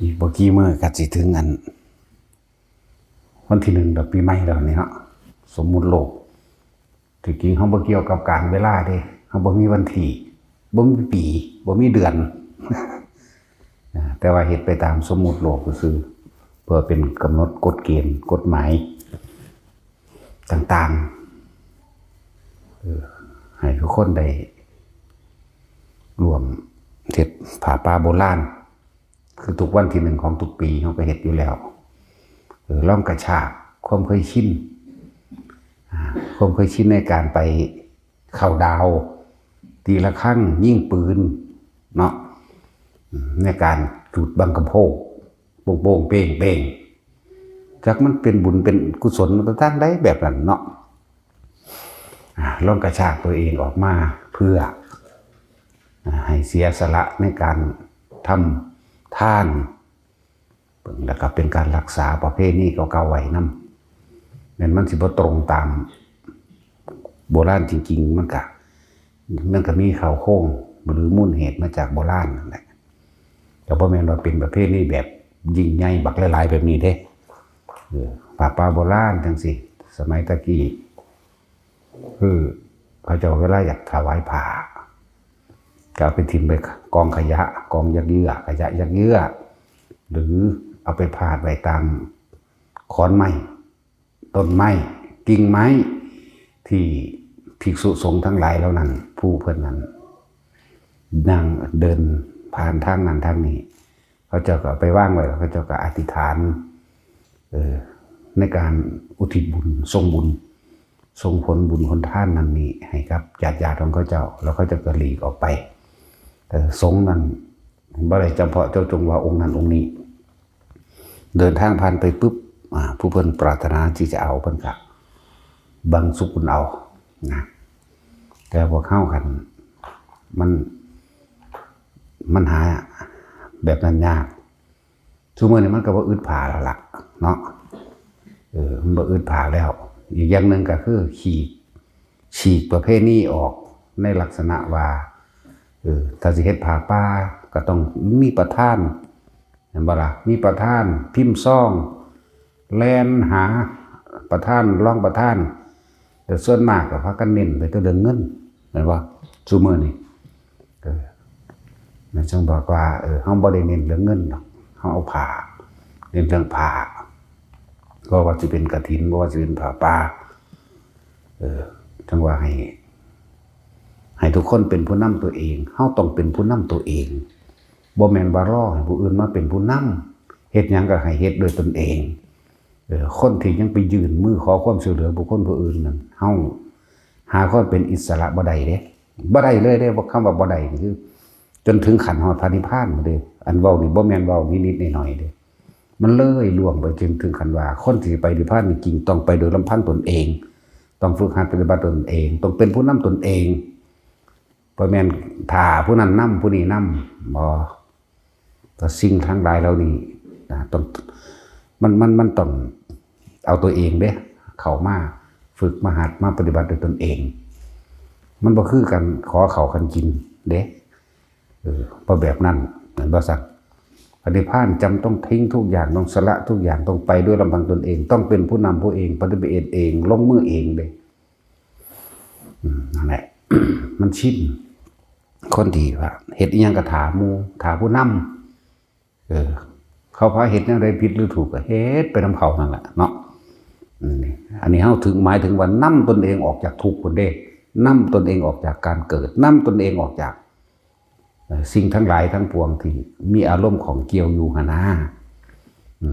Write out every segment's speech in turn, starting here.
อีกบ่กี่มื้อก็สิถึงอันวันที่1ดอกปีใหม่แล้วนี่เนาะสมมุติโลกที่จริงเฮาบ่เกี่ยวกับการเวลาเด้เฮาบ่มีวันที่บ่มีปีบ่มีเดือน แต่ว่าเฮ็ดไปตามสมมุติโลกก็คือเพื่อเป็นกำหนดกฎเกณฑ์กฎหมายต่างๆให้ทุกคนได้รวมเฮ็ดผ้าป่าโบราณคือทุกวันที่1ของทุกปีเฮาก็เฮ็ดอยู่แล้วล่องกระชากความเคยชินในการไปเข้าดาวตีละครั้งยิงปืนเนาะในการจุดบังกะโพกโป่งๆเป้งๆจักมันเป็นบุญเป็นกุศลมันตั้งได้แบบนั้นเนาะล่องกระชากตัวเองออกมาเพื่อให้เสียสละในการทำทานแล้วก็เป็นการรักษาประเพณีเก่าๆไว้นำนั่นมันสิบ่ตรงตามโบราณจริงๆมันก็มีข่าวโค้งหรือมูลเหตุมาจากโบราณนั่นแหละแต่บ่แม่นว่าเป็นประเพณีแบบยิ่งใหญ่บักหลายๆแบบนี้เด้ผ้าป่าโบราณจังซี่สมัยตะกี้คือเขาเจ้าเวลาอยากถวายผ้าก็เอาไปทิ้งไปกองขยะกองยักเยื่อขยะยักเยื่อหรือเอาไปพาดไว้ตามขอนไม้ต้นไม้กิ่งไม้ที่ภิกษุสงฆ์ทั้งหลายแล้วนั้นผู้เพิ่นนั้นนั่งเดินผ่านทางนั้นทางนี้เขาเจ้าก็ไปว่างไว้เขาเจ้าก็อธิษฐานในการอุทิศบุญส่งบุญส่งผลบุญคนท่านนั้นนี้ให้กับญาติของเขาเจ้าแล้วเขาจะกระหลีกออกไปแต่สงฆ์นั้นบ่ได้จำเพาะเจ้าจงว่าองค์นั้นองค์นี้เดินทางผ่านไปปุ๊บผู้เพิ่นปรารถนาที่จะเอาเพิ่นก็บังสุกุลเอานะแต่พวกเข้ากันมันหาแบบนั้นยากชั่วโมงนี้มันก็บ่อึดผาแล้วล่ะเนาะมันบ่อึดผาแล้วอีกอย่างหนึ่งก็คือฉีกประเภทนี้ออกในลักษณะว่าถ้าสิเฮ็ดผ้าป่าก็ต้องมีประธานเห็นบ่ล่ะมีประธานพิมพ์ซ่องแล่นหาประธานรองประธานแต่ส่วนมากก็พากันเน้นไปแต่เรื่องเงินเห็นบ่ซุมื้อนี้นั่นจึงบอกว่าเฮาบ่ได้เน้นเรื่องเงินหรอกเฮาเอาผ้าเน้นเรื่องผ้าก็ว่าสิเป็นกฐินบ่ว่าสิเป็นผ้าป่าจังว่าให้ทุกคนเป็นผู้นำตัวเองเฮาต้องเป็นผู้นำตัวเองบ่แม่นว่ารอให้ผู้อื่นมาเป็นผู้นำเฮ็ดหยังก็ให้เฮ็ดโดยตนเองคนที่ยังไปยืนมือขอความช่วยเหลือบุคคลผู้อื่นนั้นเฮาหาความเป็นอิสระบ่ได้เด้บ่ได้เลยเด้บ่คำว่าบ่ได้นี่คือจนถึงขั้นฮอดพระนิพพานเด้อันเว้านี่บ่แม่นเว้านิดๆหน่อยๆเด้มันเลยล่วงไปจนถึงขั้นว่าคนที่ไปนิพพานจริงๆต้องไปโดยลำพังตนเองต้องฝึกหัดปฏิบัติตนเองต้องเป็นผู้นำตนเองบ่แม่นถ้าผู้นั้นนำผู้นี้นำบ่ก็สิ่งทั้งหลายเหล่านี้ต้องมันต้องเอาตัวเองเด้เข้ามาฝึกมาหัดมาปฏิบัติด้วยตนเองมันบ่คือกันขอเขากันกินเด้เพราะแบบนั้นเหมือนบ่ซักปฏิภาณจำต้องทิ้งทุกอย่างต้องสละทุกอย่างต้องไปด้วยลำพังตนเองต้องเป็นผู้นำผู้เองปฏิบัติเองลงมือเองเด้นั่นแหละ มันชินคนที่ว่าเฮ็ดอีหยังก็ถามหมู่ถามผู้นำเขาพาเฮ็ดแนวใดผิดหรือถูกก็เฮ็ดไปนำเขานั่นแหละเนาะอันนี้เฮาถึงหมายถึงว่านำตนเองออกจากทุกข์พุ่นเด้นำตนเองออกจากการเกิดนำตนเองออกจากสิ่งทั้งหลายทั้งปวงที่มีอารมณ์ของเกี่ยวอยู่หั่นนะ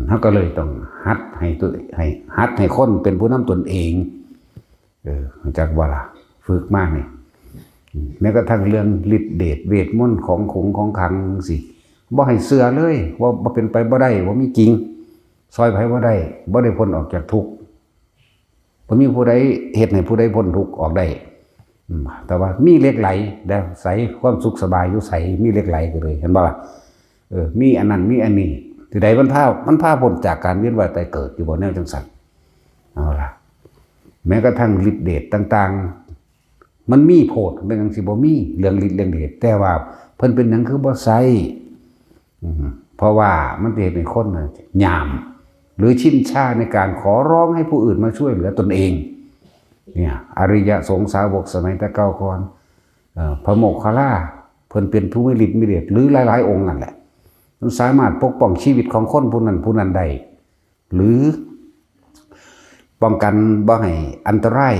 เฮาก็เลยต้องหัดให้คนเป็นผู้นำตนเองจากว่าล่ะฝึกมากนี่แม้กระทั่งเรื่องฤทธิ์เดชเวทมนต์ของขงของขังสิบ่ให้เชื่อเลยว่าบ่เป็นไปบ่ได้ว่ามีจริงซอยไผบ่ได้พ้นออกจากทุกข์บ่มีผู้ใดเฮ็ดให้ผู้ใดพ้นทุกข์ออกได้แต่ว่ามีเหล็กไหลได้ใสความสุขสบายอยู่ใสมีเหล็กไหลก็เลยเห็นบ่ล่ะมีอันนั้นมีอันนี้ที่ใดมันพาพ้นจากการเวียนว่ายตายเกิดอยู่บ่แนวจังซั่นเอาล่ะแม้กระทั่งฤทธิ์เดชต่างๆมันมีโพดเป็นจังสิบ่มีเรื่องฤทธิ์เรื่องเดชแต่ว่าเพิ่นเป็นหยังคือบ่ใส่ เพราะว่ามันจะเห็นในคนหยามหรือชินชาในการขอร้องให้ผู้อื่นมาช่วยเหลือตนเองเนี่ยอริยสงสาวกสมัยแต่เก่าก่อนพระโมคคัลลาเพิ่นเป็นผู้มีฤทธิ์มีเดชหรือหลายๆองค์นั่นแหละมันสามารถปกป้องชีวิตของคนผู้นั้นได้หรือป้องกันบ่ให้อันตราย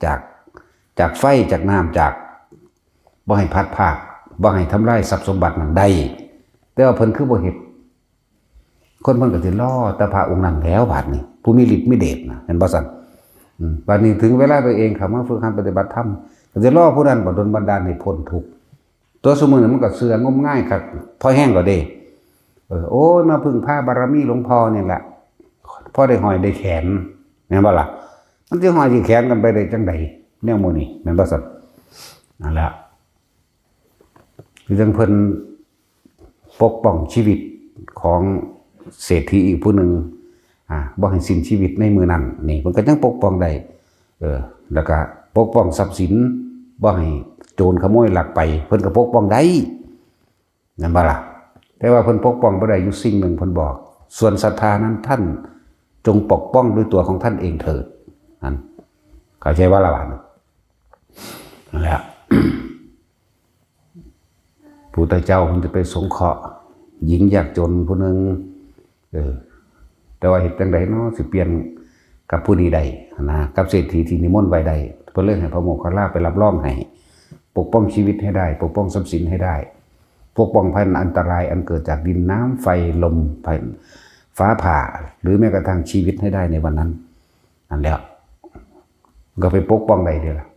จากไฟจากน้ำจากบ่ให้พัดพากบ่ให้ทำลายทรัพย์สมบัตินั้นได้แต่ว่าเพิ่นคือบ่เฮ็ดคนเพิ่นก็สิรอแต่พระองค์นั้นแล้วบาดนี้ผู้มีฤทธิ์มีเดชนะเห็นบ่ซั่นบาดนี้ถึงเวลาตัวเองเข้ามาฝึกหัดปฏิบัติธรรมก็สิรอผู้นั้นบ่ดลบันดาลให้พ้นทุกข์ตัวสมุนมันก็เสื่องมง่ายครับพอแห้งก็เด้โอ้ยมาพึ่งพาบารมีหลวงพ่อนี่แหละพ่อได้หอยได้แขนแม่นบ่ล่ะมันสิหอยสิแขนกันไปได้จังไดแนวโมนี่แม่นบ่ซั่นนั่นแหละคือจังเพิ่นปกป้องชีวิตของเศรษฐีอีกผู้หนึ่งบ่ให้สิ้นชีวิตในมือนั้นนี่มันก็ยังปกป้องได้แล้วก็ปกป้องทรัพย์สินบ่ให้โจรขโมยลักไปเพิ่นก็ปกป้องได้นั่นบ่ล่ะแต่ว่าเพิ่นปกป้องบ่ได้อยู่สิ่งหนึ่งเพิ่นบอกส่วนศรัทธานั้นท่านจงปกป้องด้วยตัวของท่านเองเถิดนั่นเข้าใจว่าละบาดนั่นแหละ พุทธเจ้าเพิ่นจะไปสงเคราะห์หญิงยากจนผู้หนึ่งแต่ว่าเหตุจังใดเนาะสิเปลี่ยนกับผู้นี้ใดนะกับเศรษฐีที่นิมนต์ไว้ใดเพิ่นเลยให้พระโมคคัลลาไปรับรองให้ปกป้องชีวิตให้ได้ปกป้องทรัพย์สินให้ได้ปกป้องภัยอันตรายอันเกิดจากดินน้ำไฟลมฟ้าผ่าหรือแม้กระทั่งชีวิตให้ได้ในวันนั้นนั่นแล้วก็ไปปกป้องได้เด้อล่ะ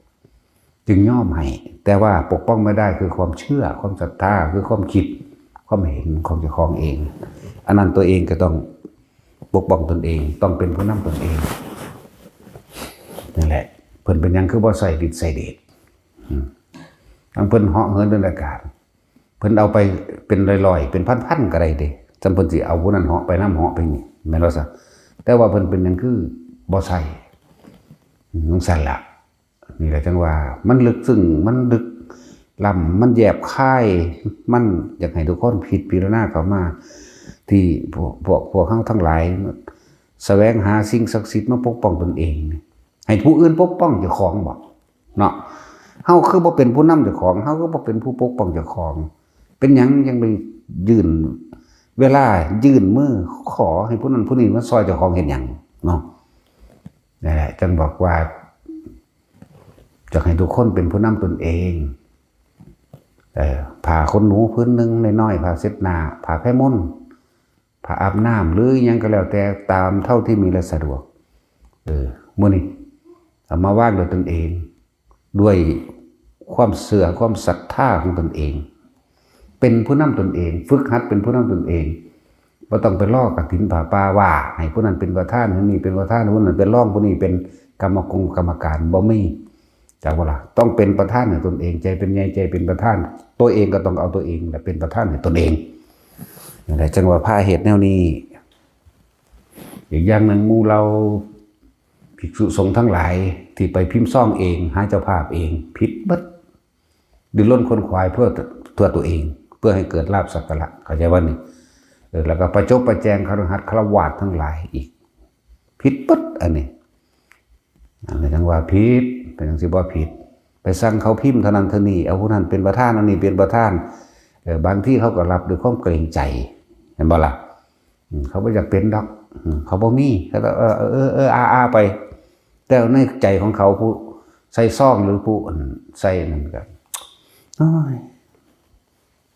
จึงย่อมให้แต่ว่าปกป้องไม่ได้คือความเชื่อความศรัทธาคือความคิดความเห็นของเจ้าของเองอันนั้นตัวเองก็ต้องปกป้องตนเองต้องเป็นผู้นำตนเองนั่นแหละเพิ่นเป็นยังคือบ่ใส่ฤทธิ์ใส่เดชทั้งเพิ่นเหาะเหินเดินอากาศเพิ่นเอาไปเป็นลอยๆเป็นพันๆก็ได้เด้จำเพิ่นสิเอาผู้นั้นเหาะไปน้ำเหาะไปนี่แม่นบ่ซะแต่ว่าเพิ่นเป็นยังคือบ่ใส่จังซั่นล่ะนี่แหละจังว่ามันลึกซึ้งมันลึกล้ำมันแยบคายมันอยากให้ทุกคนพิจารณาเข้ามาที่พวกเฮาทั้งหลายแสวงหาสิ่งศักดิ์สิทธิ์มาปกป้องตนเองให้ผู้อื่นปกป้องเจ้าของบ่เนาะเฮาคือบ่เป็นผู้นำเจ้าของเฮาก็บ่เป็นผู้ปกป้องเจ้าของเป็นหยังยังไปยื่นเวลายื่นมือขอให้ผู้นั้นผู้นี้มาซอยเจ้าของเฮ็ดหยังเนาะนั่นแหละจังบอกว่าจะให้ทุกคนเป็นผู้นำตนเองผ่าขนหนูพื้นหนึ่งน้อยๆผ่าเช็ดหน้าผ่าแพ้ม่นผ่าอาบน้ำหรือยังก็แล้วแต่ตามเท่าที่มีและสะดวกมื้อนี้เอามาว่างโดยตนเองด้วยความเสื่อความศรัทธาของตนเองเป็นผู้นำตนเองฝึกหัดเป็นผู้นำตนเองบ่ต้องไปล่อกฐินผ่าป่าว่าให้ผู้นั้นเป็นประธานผู้นี้เป็นประธานผู้นั้นเป็นรองผู้นี้เป็นกรรมการบ่มีจากว่าล่ะต้องเป็นประธานให้ตนเองใจเป็นใหญ่ใจเป็นประธานตัวเองก็ต้องเอาตัวเองและเป็นประธานให้ตนเองนั่นแหละจังว่าพาเหตุแนวนี้อีกอย่างหนึ่งหมู่เราภิกษุสงฆ์ทั้งหลายที่ไปพิมพ์ซ่องเองหาเจ้าภาพเองผิดบัดดิ้นรนคนควายเพื่อตัวเองเพื่อให้เกิดลาภสักการะเข้าใจว่านี่แล้วก็ประจบประแจงคฤหัสถ์ฆราวาสทั้งหลายอีกผิดบัดอันนี้จังว่าผิดเป็นจังสิบ่ผิดไปสั่งเขาพิมพ์เท่านั้นเท่านี้เอาผู้นั้นเป็นประธานอันนี้เป็นประธานบางที่เขาก็รับด้วยความเกรงใจเห็นบ่ล่ะเขาบ่อยากเป็นดอกเขาบ่มีเขาอาไปแต่ในใจของเขาผู้ใส่ซ่องหรือผู้ใส่นั่นก็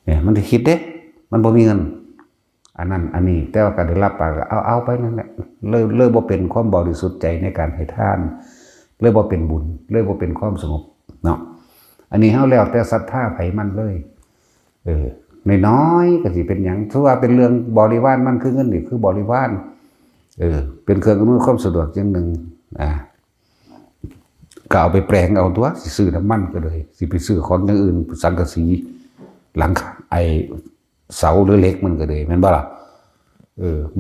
เนี่ยมันจะคิดเด้มันบ่มีเงินอันนั้นอันนี้แต่ว่าก็ได้รับปากเอาไปนั่นแหละเลยบ่เป็นความบริสุทธิ์ใจในการให้ทานเลยบ่เป็นบุญเลยบ่เป็นความสงบเนาะอันนี้เฮาแล้วแต่ศรัทธาไผมันเลยน้อยๆก็สิเป็นหยังถือว่าเป็นเรื่องบริวารมันคือเงินนี่คือบริวารเป็นเครื่องอำนวยความสะดวกอย่างหนึ่งก็เอาไปแปลงเอาตัวสิซื้อน้ำมันก็เลยสิไปซื้อของอย่างอื่นสังกะสีหลังไอเสาหรือเหล็กมันก็เลยแม่นบ่ล่ะ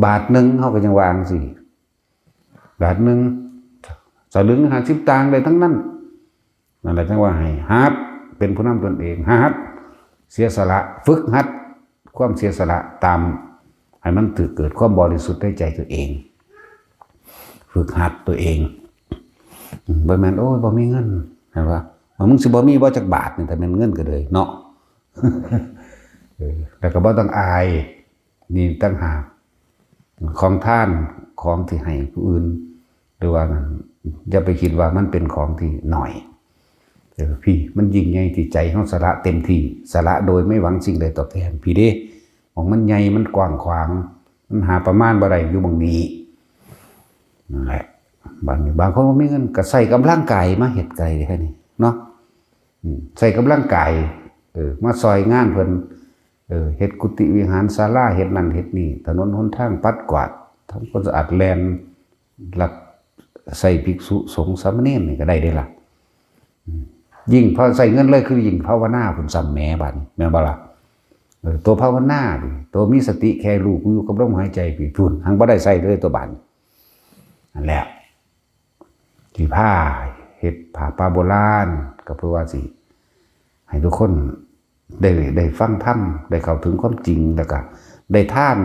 บาทนึงเฮาก็ยังวางสิบาทนึงสลึง50 ตังค์ได้ทั้งนั้นนั่นแหละจังว่าให้หัดเป็นผู้นำตนเองหัดเสียสละฝึกหัด ความเสียสละตามให้มันเกิดความบริสุทธิ์ในใจตัวเองฝึกหัดตัวเองบ่แม่นโอ้ยบ่มีเงินเห็นป่ะมึงสิบ่มีบ่จักบาทนี่แต่มันเงินก็เลยเนาะแล้วก็บ่ต้องอายนี่ตั้งหากของท่านของที่ให้ผู้อื่นหรือว่าอย่าไปคิดว่ามันเป็นของที่หน่อยพี่มันยิ่งใหญ่ที่ใจเฮาสละเต็มที่สละโดยไม่หวังสิ่งใดตอบแทนพี่เด้ของมันใหญ่มันกว้างขวางมันหาประมาณบ่ได้อยู่บางนี้นั่นแหละบางคนบ่มีเงินก็ใส่กำลังกายมาเฮ็ดไกลแค่นี้เนาะใส่กำลังกายมาซอยงานเพิ่นเฮ็ดกุฏิวิหารศาลาเฮ็ดนั่นเฮ็ดนี่ถนนหนทางปัดกวาดทำความสะอาดแลนรับใส่ภิกษุสงฆ์สามเณรนี่ก็ได้เด้ล่ะยิ่งพอใส่เงินเลยคือยิ่งภาวนาพุ่นซ้ำแหมบัดแม่นบ่ล่ะตัวภาวนาดิตัวมีสติแค่รู้อยู่กับลมหายใจพี่พุ่นหังบ่ได้ใส่เลยตัวบัดนั่นแหละที่ผ้าเฮ็ดผ้าป่าโบราณก็เพื่อว่าสิให้ทุกคนได้ฟังธรรมได้เข้าถึงความจริงแล้วก็ได้ท่าน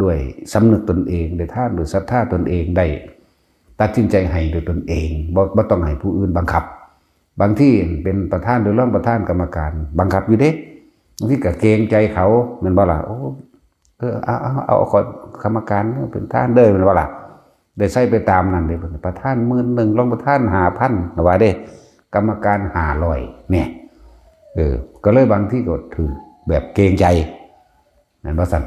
ด้วยสำนึกตนเองได้ท่านด้วยศรัทธาตนเองได้ตัดสินใจให้ด้วยตนเองบ่ต้องให้ผู้อื่นบังคับบางที่เป็นประธานหรือรองประธานกรรมการบังคับอยู่เด้บางที่ก็เกรงใจเขาแม่นบ่ล่ะโอ้เอากรรมการเป็นท่านเด้อแม่นบ่ล่ะได้ใส่ไปตามนั้นเด้ประธาน10,000รองประธาน 5,000 ว่าเด้กรรมการ500เนี่ยก็เลยบางที่ก็ถือแบบเกรงใจนั่นว่าสั่น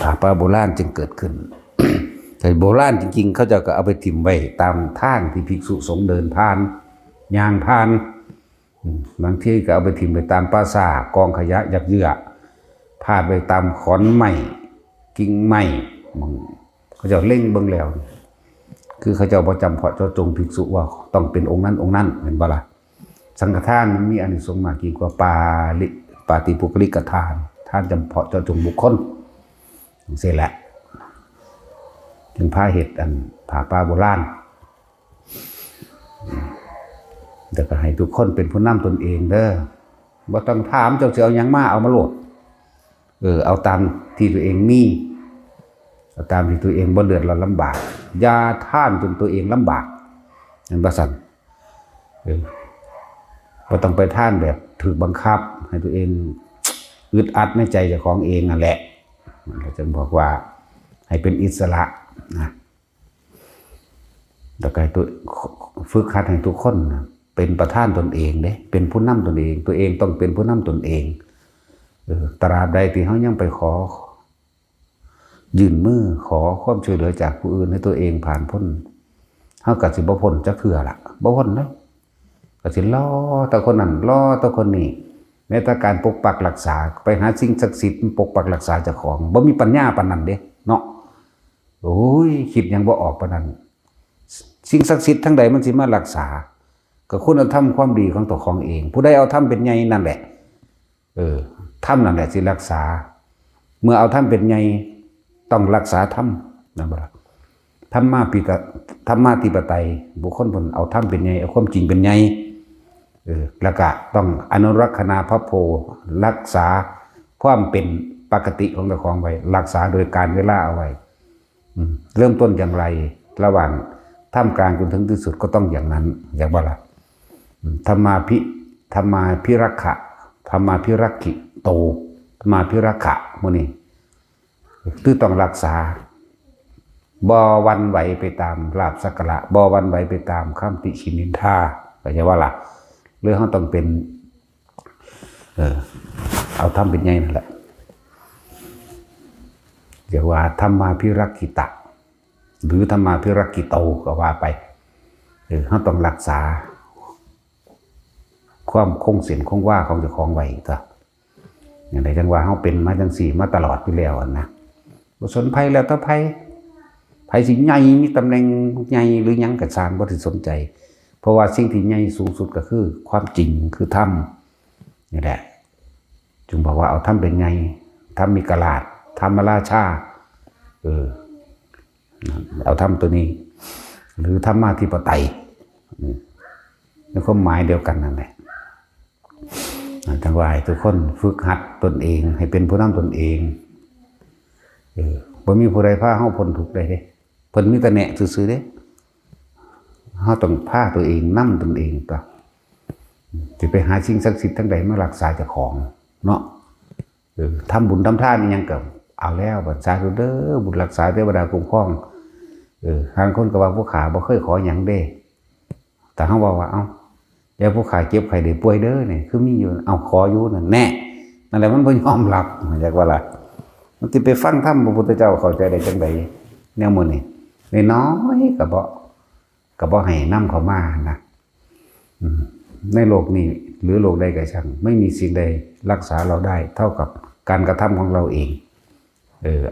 ผ้าป่าโบราณจึงเกิดขึ้น แต่โบราณจริงๆเขาจะก็เอาไปถิ่มไว้ตามทางที่ภิกษุสงฆ์เดินผ่านย่างผ่านบางที่ก็เอาไปถิ่มไปตามปราสาทกองขยะยักเยือกพาดไปตามขอนไม้กิ่งไม้เขาจะเล่งเบิ่งแล้วคือเขาจะประจำเพาะเจาะจงภิกษุว่าต้องเป็นองค์นั้นองค์นั้นเห็นบ่ล่ะสังฆทานมันมีอานิสงส์มากยิ่งกว่าปาติปุกลิกทานท่านจำเพาะเจาะจงบุคคลเสร็จแล้วถึงผ้าเห็ดผ้าป่าโบราณแต่ก็ให้ทุกคนเป็นผู้นำตนเองเด้อบ่ต้องถามเจ้าสิเอาหยังมาเอามาโหลดเอาตามที่ตัวเองมีเอาตามที่ตัวเองบ่เดือดร้อนลำบากอย่าท่านจนตัวเองลำบากนั่นบ่ซั่นบ่ต้องไปท่านแบบถูกบังคับให้ตัวเองอึดอัดในใจเจ้าของเองนั่นแหละเราจะบอกว่าให้เป็นอิสระนะแล้วก็ตัวฝึกหัดให้ทุกคนนะเป็นประธานตนเองเด้เป็นผู้นำตนเองตัวเองต้องเป็นผู้นำตนเองตราบใดที่เขายังไปขอยื่นมือขอความช่วยเหลือจากผู้อื่นให้ตัวเองผ่านพ้นเขากัดสิบ่พ้นจักเทื่อละบ่พ้นเลยก็สิล้อตะคนนั้นล้อตะคนนี้แม้แต่การปกปักรักษาไปหาสิ่งศักดิ์สิทธิ์ปกปักรักษาเจ้าของบ่มีปัญญาปานนั้นเด้เนาะโอ้ยคิดยังบ่ออกปานนั้นสิ่งศักดิ์สิทธิ์ทั้งใดมันสิมารักษาก็คุณธรรมความดีของตัวของเองผู้ใดเอาธรรมเป็นใหญ่นั่นแหละธรรมนั่นแหละสิรักษาเมื่อเอาธรรมเป็นใหญ่ต้องรักษาธรรมนั่นบ่ล่ะธรรมาธิปไตยบุคคลเพิ่นเอาธรรมเป็นใหญ่เอาความจริงเป็นใหญ่แล้วก็ต้องอนุรักษณาพระโพรักษาความเป็นปกติของตัวของไว้รักษาโดยการเวลาเอาไว้เริ่มต้นอย่างไรระหว่างท่ามกลางจนถึงที่สุดก็ต้องอย่างนั้นอย่างว่าล่ะธรรมาพิรักขะธรรมาพิรักขิโตธรรมาพิรักขะพวกนี้คือต้องรักษาบ่วันไหวไปตามลาภสักการะบ่วันไหวไปตามคำติฉินนินทาก็จะว่าล่ะเรื่องเขาต้องเป็นเอาทำเป็นไงนั่นแหละเดี๋ยวว่าธรรมาพิรักขิตะหรือธรรมาพิรักขิโตก็ว่าไปเขาต้องรักษาความคงเสียนคงว่าของเจ้าของไว้ต่ออย่างไรจังว่าเขาเป็นมาจังสี่มาตลอดไปแล้วนะบ่สนภัยแล้วถ้าภัยสิใหญ่มีตำแหน่งใหญ่หรือยังกระซานบ่ถึงสนใจเพราะว่าสิ่งที่ใหญ่สูงสุดก็คือความจริงคือธรรมนี่แหละจึงบอกว่าเอาธรรมเป็นไงธรรมมีกลาดธรรมราชาเอาธรรมตัวนี้หรือธรรมาธิปไตยในความหมายเดียวกันนั่นแหละ ทั้งหลายทุกคนฝึกหัดตนเองให้เป็นผู้นำตนเองบ่มีผู้ใดพาเฮาพ้นทุกข์ได้เด้เพิ่นมีแต่แนะซื่อๆเด้เฮาต้องพาตัวเองนำตนเองต่อสิไปหาสิ่งศักดิ์สิทธิ์ทั้งใดมารักษาเจ้าของเนาะทำบุญทำทานนี่ยังก็เอาแล้วบัดสาธุเด้อบุญรักษาเทวดาคุ้มครองทางคนก็ว่าผู้ขาบ่เคยขอหยังเด้แต่เฮาว่าเอ้าอย่าผู้ขาเจ็บไข้ได้ป่วยเด้อนี่คือมีอยู่เอาขออยู่นั่นแน่นั่นแหละมันบ่ยอมรับจักว่าล่ะมันสิไปฟังธรรมพระพุทธเจ้าเข้าใจได้จังไดแนวมื้อนี้น้อยๆก็บ่ให้นำเข้ามานะในโลกนี้หรือโลกใดก็ช่างไม่มีสิ่งใดรักษาเราได้เท่ากับการกระทำของเราเอง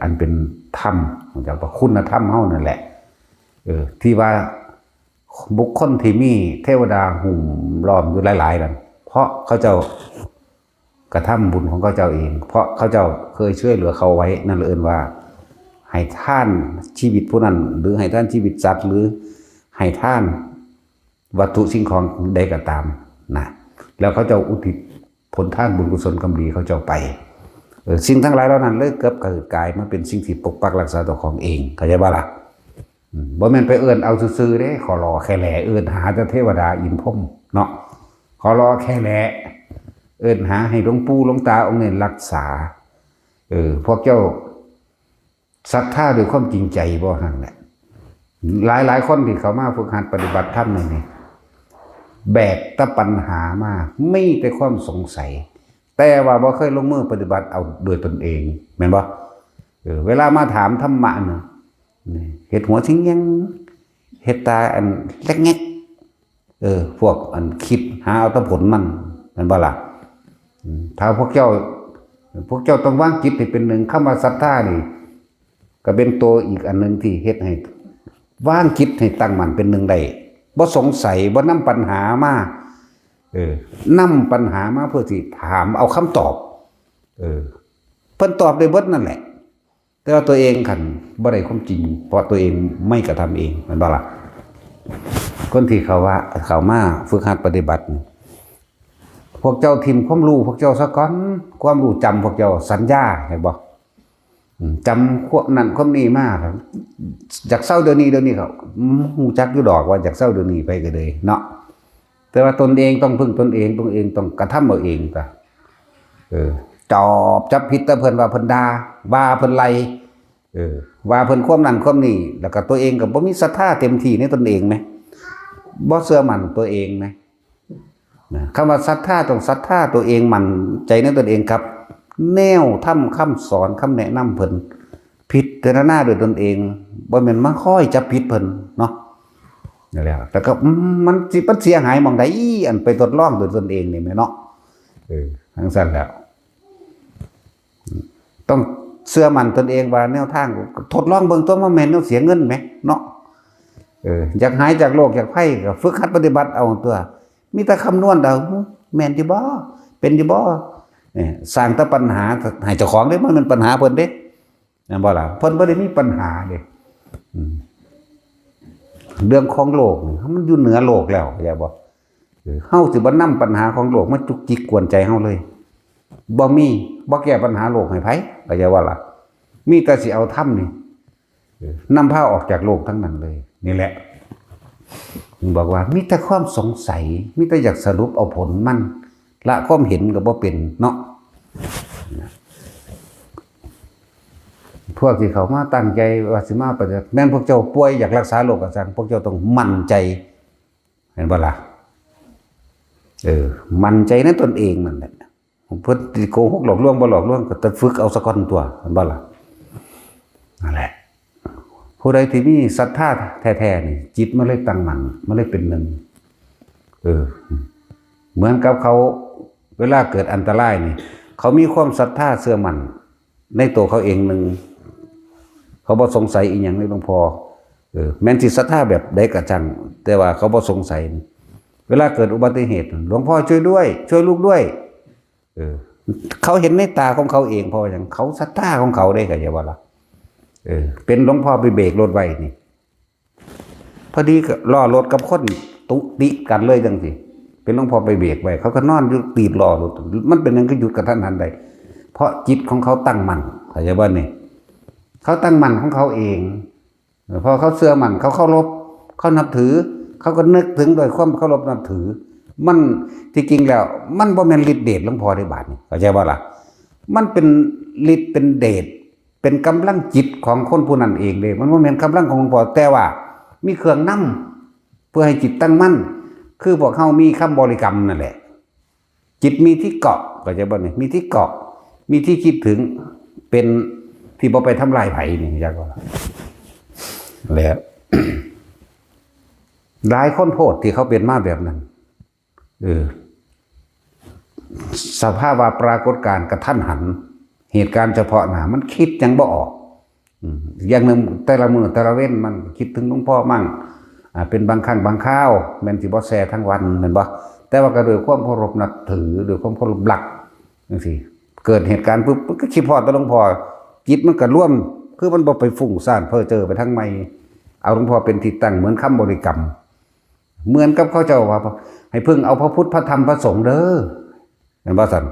อันเป็นธรรมจากคุณธรรมเฮานั่นแหละที่ว่าบุคคลที่มีเทวดาหุ่มล้อมอยู่หลายๆนั่นเพราะเขาเจ้ากระทำบุญของเขาเจ้าเองเพราะเขาเจ้าเคยช่วยเหลือเขาไว้นั่นเอิ้นว่าให้ท่านชีวิตผู้นั้นหรือให้ท่านชีวิตสัตว์หรือให้ท่านวัตถุสิ่งของใดก็ตามนะแล้วเขาจะอุทิศผลทานบุญกุศลกรรมดีเขาจะไปสิ่งทั้งหลายเหล่านั้นเลยเกิดกลายมาเป็นสิ่งที่ปกปักรักษาตัวของเองเข้าใจบ่ล่ะบ่แม่นไปเอื้อนเอาซื่อๆเด้ขอรอแค่แหล่เอื้อนหาแต่เทวดาอินพรหมเนาะขอรอแค่แหล่เอื้อนหาให้หลวงปู่หลวงตาองค์นี้รักษาพวกเจ้าศรัทธาด้วยความจริงใจบ่นั่นแหละหลายคนที่เขามาฝึกหัดปฏิบัติธรรมนี่แบกแต่ปัญหามาไม่แต่ความสงสัยแต่ว่าบ่เคยลงมือปฏิบัติเอาโดยตนเองแม่นบ่เวลามาถามธรรมะเนี่ยเฮ็ดหัวทิ้งยังเฮ็ดตาอันเล็กแงกพวกอันคิดหาเอาแต่ผลมันแม่นบ่ล่ะถ้าพวกเจ้าต้องวางจิตให้เป็นหนึ่งคำว่าศรัทธานี่ก็เป็นตัวอีกอันนึงที่เฮ็ดให้วางจิตให้ตั้งมั่นเป็นหนึ่งได้บ่สงสัยบ่นำปัญหามานำปัญหามาเพื่อที่ถามเอาคำตอบเพิ่นตอบได้เบิดนั่นแหละแต่ว่าตัวเองคันบ่ได้ความจริงเพราะตัวเองไม่กระทำเองมันบ่ล่ะคนที่เขามาฝึกหัดปฏิบัติพวกเจ้าทิมความรู้พวกเจ้าซะก่อนความรู้จำพวกเจ้าสัญญาเห็นบ่จำควบนั่นควบนี้มากจากเศร้าเดี๋ยวนี้เขาหูจักอยู่ดอกว่าจากเศร้าเดี๋ยวนี้ไปก็เลยเนาะแต่ว่าตนเองต้องพึ่งตนเองต้องกระทำเอาเองจ้ะจอบจับผิดแต่เพิ่นว่าเพิ่นด่าว่าเพิ่นไล่ว่าเพิ่นควบนั่นควบนี้แล้วก็ตัวเองก็บ่มีศรัทธาเต็มที่ในตนเองไหมบ่เชื่อมั่นตัวเองไหมคำว่าศรัทธาต้องศรัทธาตัวเองมั่นใจในตนเองครับแนวทำคำสอนคำแนะนำเพิ่นผิดแต่หน้าโดยตนเองบ่แม่นมาค่อยจับผิดเพิ่นเนาะนั่นแหละแต่ก็มันสิปัญเสียหายหม่องใดอันไปทดลองโดยตนเองนี่แม่เนาะทั้งสั้นแล้วต้องเชื่อมั่นตนเองว่าแนวทางทดลองเบิ่งตัวว่าแม่นเสียเงินไหมเนาะอยากหายจากโรคอยากไข้ก็ฝึกหัดปฏิบัติเอาตัวมีแต่คำนวณเอาแม่นที่บ่เป็นที่บ่สร้างแต่ปัญหาให้เจ้าของได้มันปัญหาเพิ่นเด้นั่นบ่ล่ะเพิ่นบ่ได้มีปัญหาเด้เรื่องของโลกนี่มันอยู่เหนือโลกแล้วเข้าใจบ่เฮาสิบ่นำปัญหาของโลกมาจุกจิกกวนใจเฮาเลยบ่แก้ปัญหาโลกให้ไผเข้าใจว่าล่ะมีแต่สิเอาธรรมนี่นำพาออกจากโลกทั้งนั้นเลยนี่แหละบอกว่ามีแต่ความสงสัยมีแต่อยากสรุปเอาผลมันละความเห็นก็บ่เป็นเนาะพวกที่เขามาตั้งใจว่าสิมาปฏิบัติแม้นพวกเจ้าป่วยอยากรักษาโรคก็สั่งพวกเจ้าต้องมั่นใจเห็นบ่ล่ะมั่นใจในตนเองนั่นแหละเพิ่นสิโกหกหลอกลวงบ่หลอกลวงก็ต้องฝึกเอาซะก่อนตัวเห็นบ่ล่ะนั่นแหละผู้ใดที่มีศรัทธาแท้ๆนี่จิตมันเลยตั้งมั่นมันเลยเป็นหนึ่งเหมือนกับเขาเวลาเกิดอันตรายนี่เขามีความศรัทธาเชื่อมั่นในตัวเขาเองหนึ่งเขาบ่สงสัยอีกอย่างในหลวงพ่อแม้นสิศรัทธาแบบใดก็จังแต่ว่าเขาบ่สงสัยเวลาเกิดอุบัติเหตุหลวงพ่อช่วยด้วยช่วยลูกด้วยเขาเห็นในตาของเขาเองเพราะอย่างเขาศรัทธาของเขาได้ก็อย่าว่าล่ะเป็นหลวงพ่อไปเบรกรถไว้นี่พอดีก็ล้อรถกับคนตุติกันเลยจังสิ เป็นหลวงพ่อไปเบรกไว้เขาก็นอนอยู่ตีดรอรถมันเป็นยังก็หยุดกระทันหันใดเพราะจิตของเขาตั้งมั่นเข้าใจบ่นี่เขาตั้งมั่นของเขาเองพอเขาเชื่อมั่นเขาเคารพเขานับถือเขาก็นึกถึงโดยความเคารพนับถือมันที่จริงแล้วมันบ่แม่นฤทธิ์เดชหลวงพ่อได้บาดนี่เข้าใจบ่ล่ะมันเป็นฤทธิ์เป็นเดชเป็นกำลังจิตของคนผู้นั้นเองเลยมันบ่แม่นกำลังของหลวงพ่อแต่ว่ามีเครื่องนำเพื่อให้จิตตั้งมั่นคือพวกเฮามีคำบริกรรมนั่นแหละจิตมีที่เกาะเข้าใจบ่นี่มีที่เกาะมีที่คิดถึงเป็นที่บ่ไปทำลายไผนี่จักว่าแล้ว หลายคนโพดที่เขาเป็นมาแบบนั้นสภาพว่าปรากฏการณ์กระทันหันเหตุการณ์เฉพาะหน้ามันคิดยังบ่ออกอย่างหนึ่งแต่ละมื้อแต่ละเว้นมันคิดถึงหลวงพ่อมั่งเป็นบางครั้งบางคราวแม่นสิบ่แซ่ทั้งวันแม่นบ่แต่ว่าก็ด้วยความเคารพนับถือด้วยความเคารพรักจังซี่เกิดเหตุการณ์ปุ๊บก็คิดฮอดแต่หลวงพ่อจิตมันก็ร่วมคือมันบ่ไปฟุ้งซ่านเพ้อเจ้อไปทั้งใหม่เอาหลวงพ่อเป็นที่ตั้งเหมือนคำบริกรรมเหมือนกับเขาเจ้าว่าให้พึ่งเอาพระพุทธพระธรรมพระสงฆ์เด้อเห็นบ่ซั่น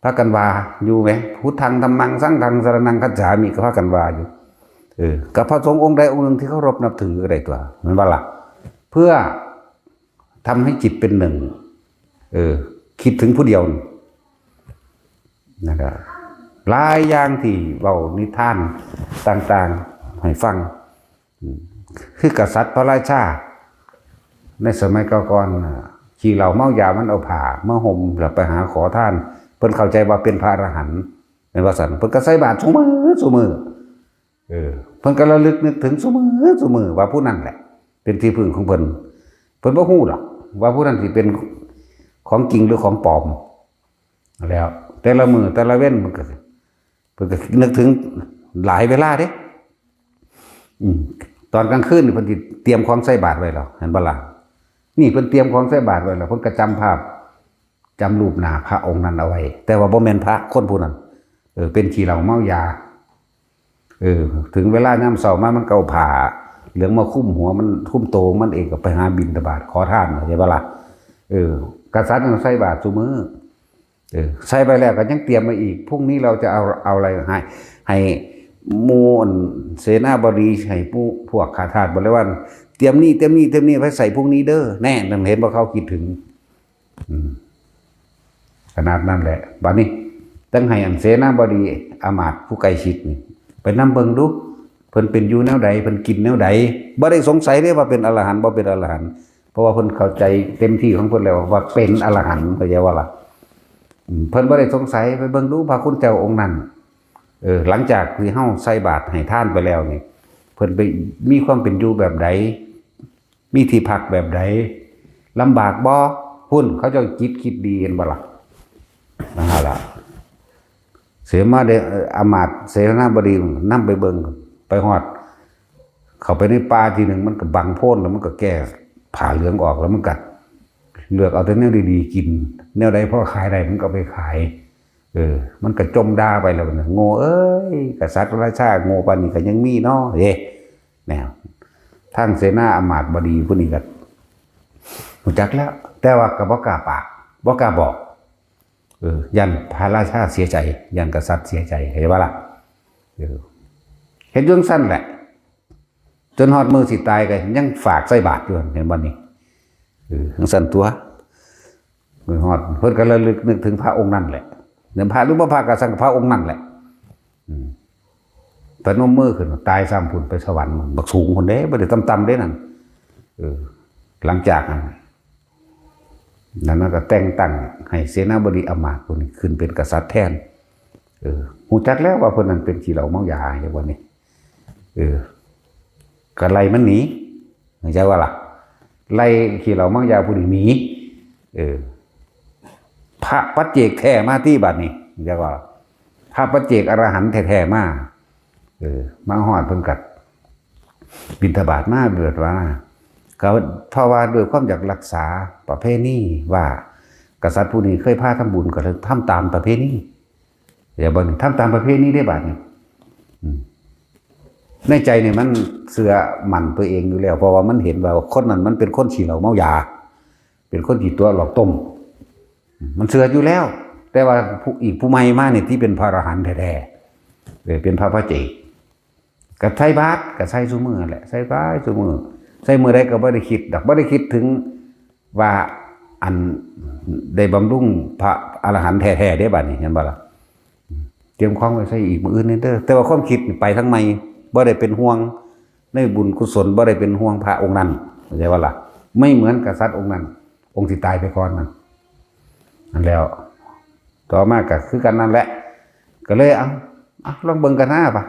พระกันวาอยู่ไหมพุทธังธัมมังสังฆังสรณังคัจฉามิก็พระกันวาอยู่กับพระสงฆ์องค์ใดองค์หนึ่งที่เคารพนับถืออะไรตัวมันว่าล่ะเพื่อทำให้จิตเป็นหนึ่งคิดถึงผู้เดียวนะครับหลายอย่างที่เว้านิทานต่างๆให้ฟังคือกษัตริย์พระราชาในสมัยก่อนขี่เหล่าเมายามันเอาผ้ามาห่มแล้วไปหาขอท่านเพิ่นเข้าใจว่าเป็นพระอรหันต์เป็นว่าซั่นเพิ่นก็ใส่บาตรซุมื้อเพิ่นก็ระลึกนึกถึงซุมื้อว่าผู้นั้นแหละเป็นที่พึ่งของเพิ่นบ่ฮู้หรอกว่าผู้นั้นสิเป็นของจริงหรือของปลอมแล้วแต่ละมื้อแต่ละเว้นเพิ่นก็นึกถึงหลายเวลาเด้ตอนกลางคืนนี่เพิ่นสิเตรียมของใส่บาตรไว้แล้วเห็นบ่ล่ะนี่เพิ่นเตรียมของใส่บาตรไว้แล้วเพิ่นก็จำภาพจำรูปหน้าพระองค์นั้นเอาไว้แต่ว่าบ่แม่นพระคนผู้นั้นเป็นขี้เหล้าเมายาถึงเวลายามเช้ามามันก็เอาผ้าเหลืองมาคุ้มหัวมันคุ้มโตมันเองก็ไปหาบิณฑบาตขอทานเข้าใจบ่ล่ะกษัตริย์ใส่บาตรซุมื้อใส่ไปแล้วก็ยังเตรียมมาอีกพรุ่งนี้เราจะเอาอะไรให้หมู่เสนาบดีให้พวกข้าทาสบริวารเตรียมนี่ไว้ใส่พรุ่งนี้เด้อแน่นั่นเห็นว่าเขาคิดถึงขนาดนั้นแหละบัดนี้ตั้งให้เสนาบดีอามาตย์ผู้ใกล้ชิดนี่ไปนำเบิ่งดูเพิ่นเป็นอยู่แนวใดเพิ่นกินแนวใดบ่ได้สงสัยเด้ว่าเป็นอรหันต์บ่เป็นอรหันต์เพราะว่าเพิ่นเข้าใจเต็มที่ของเพิ่นแล้วว่าเป็นอรหันต์เข้าใจว่าล่ะเพิ่นบ่ได้สงสัยไปเบิ่งดูพระคุณเจ้าองค์นั้นหลังจากที่เฮาใส่บาตรให้ทานไปแล้วนี่เพิ่นไปมีความเป็นอยู่แบบใดมีที่พักแบบใดลำบากบ่พุ่นเขาเจ้าจิตคิดดีเห็นบ่ล่ะนั่นล่ะเสมาได้อามาตย์เสนาบดีนำไปเบิ่งไปฮอดเข้าไปในป่าทีนึงมันก็บังโพ้นแล้วมันก็แก้ผ้าเหลืองออกแล้วมันก็เลือกเอาแต่แนวดีๆกินแนวใดพอขายได้มันก็ไปขายมันก็จมด่าไปแล้วนะโง่เอ้ยกษัตริย์ราชาโง่ปานนี้ก็ยังมีเนาะแนวทางเสนาอามาตย์บดีผู้นี้ก็รู้จักแล้วแต่ว่าก็บ่กล้าปากบ่กล้าบอกยันพระราชาเสียใจยันกษัตริย์เสียใจเห็นบ่ล่ะเห็นเรื่องสั้นแหละจนฮอดมือสิตายก็ยังฝากใส่บาตรอยู่เห็นบ่นี่ทั้งสั้นตัวมือฮอดเพิ่นก็ระลึกนึกถึงพระองค์นั่นแหละเดิมพระหรือบ่พระก็สั่งพระองค์นั่นแหละพนมมือขึ้นตายซ้ำพุ่นไปสวรรค์บักสูงคนเด้บ่ได้ต่ำๆเด้นั่นหลังจากนั้นก็แต่งตั้งให้เสนาบดีอามาตย์คนนี้ขึ้นเป็นกษัตริย์แทนฮู้จักแล้วว่าเพิ่นนั้นเป็นขี้เหล้าเมายาอย่างว่านี้ก็ไล่มันหนีเข้าใจว่าล่ะไล่ขี้เหล้าเมายาผู้นี้หนีพระปัจเจกแท้มาที่บัดนี้เข้าใจว่าพระปัจเจกอรหันต์แท้ๆมามาฮอดเพิ่นกัดบิณฑบาตมาเดือดว่าก็เพราะว่าด้วยความอยากรักษาประเพณีว่ากษัตริย์ผู้นี้เคยพาทำบุญก็เลยทำตามประเพณีอย่าบ่นทำตามประเพณีได้บาดนี้ในใจเนี่ยมันเสือหมั่นตัวเองอยู่แล้วเพราะว่ามันเห็นว่าคนนั้นมันเป็นคนขี้เหล้าเมายา เป็นคนกี่ตัวหลอกต้มมันเสืออยู่แล้วแต่ว่าผู้ใหม่มาเนี่ยที่เป็นพระอรหันต์แท้ๆเป็นพระพระเจ้าก็ใส่บาตรก็ใส่ซุมื้อแหละใส่บาตรซุมื้อใส่มื้อใดก็บ่ได้คิดดอกบ่ได้คิดถึงว่าอันได้บำรุงพระอรหันต์แท้ๆได้บัดนี้เห็นบ่ล่ะเตรียมของไว้ใส่อีกมื้ออื่นนี่เด้อแต่ว่าความคิดไปทั้งใหม่บ่ได้เป็นห่วงในบุญกุศลบ่ได้เป็นห่วงพระองค์นั้นเข้าใจว่าล่ะไม่เหมือนกษัตริย์องค์นั้นองค์ที่ตายไปก่อนนั่นแล้วต่อมาก็คือกันนั่นแหละก็เลยเอาลองเบิ่งกันหน้าป่ะ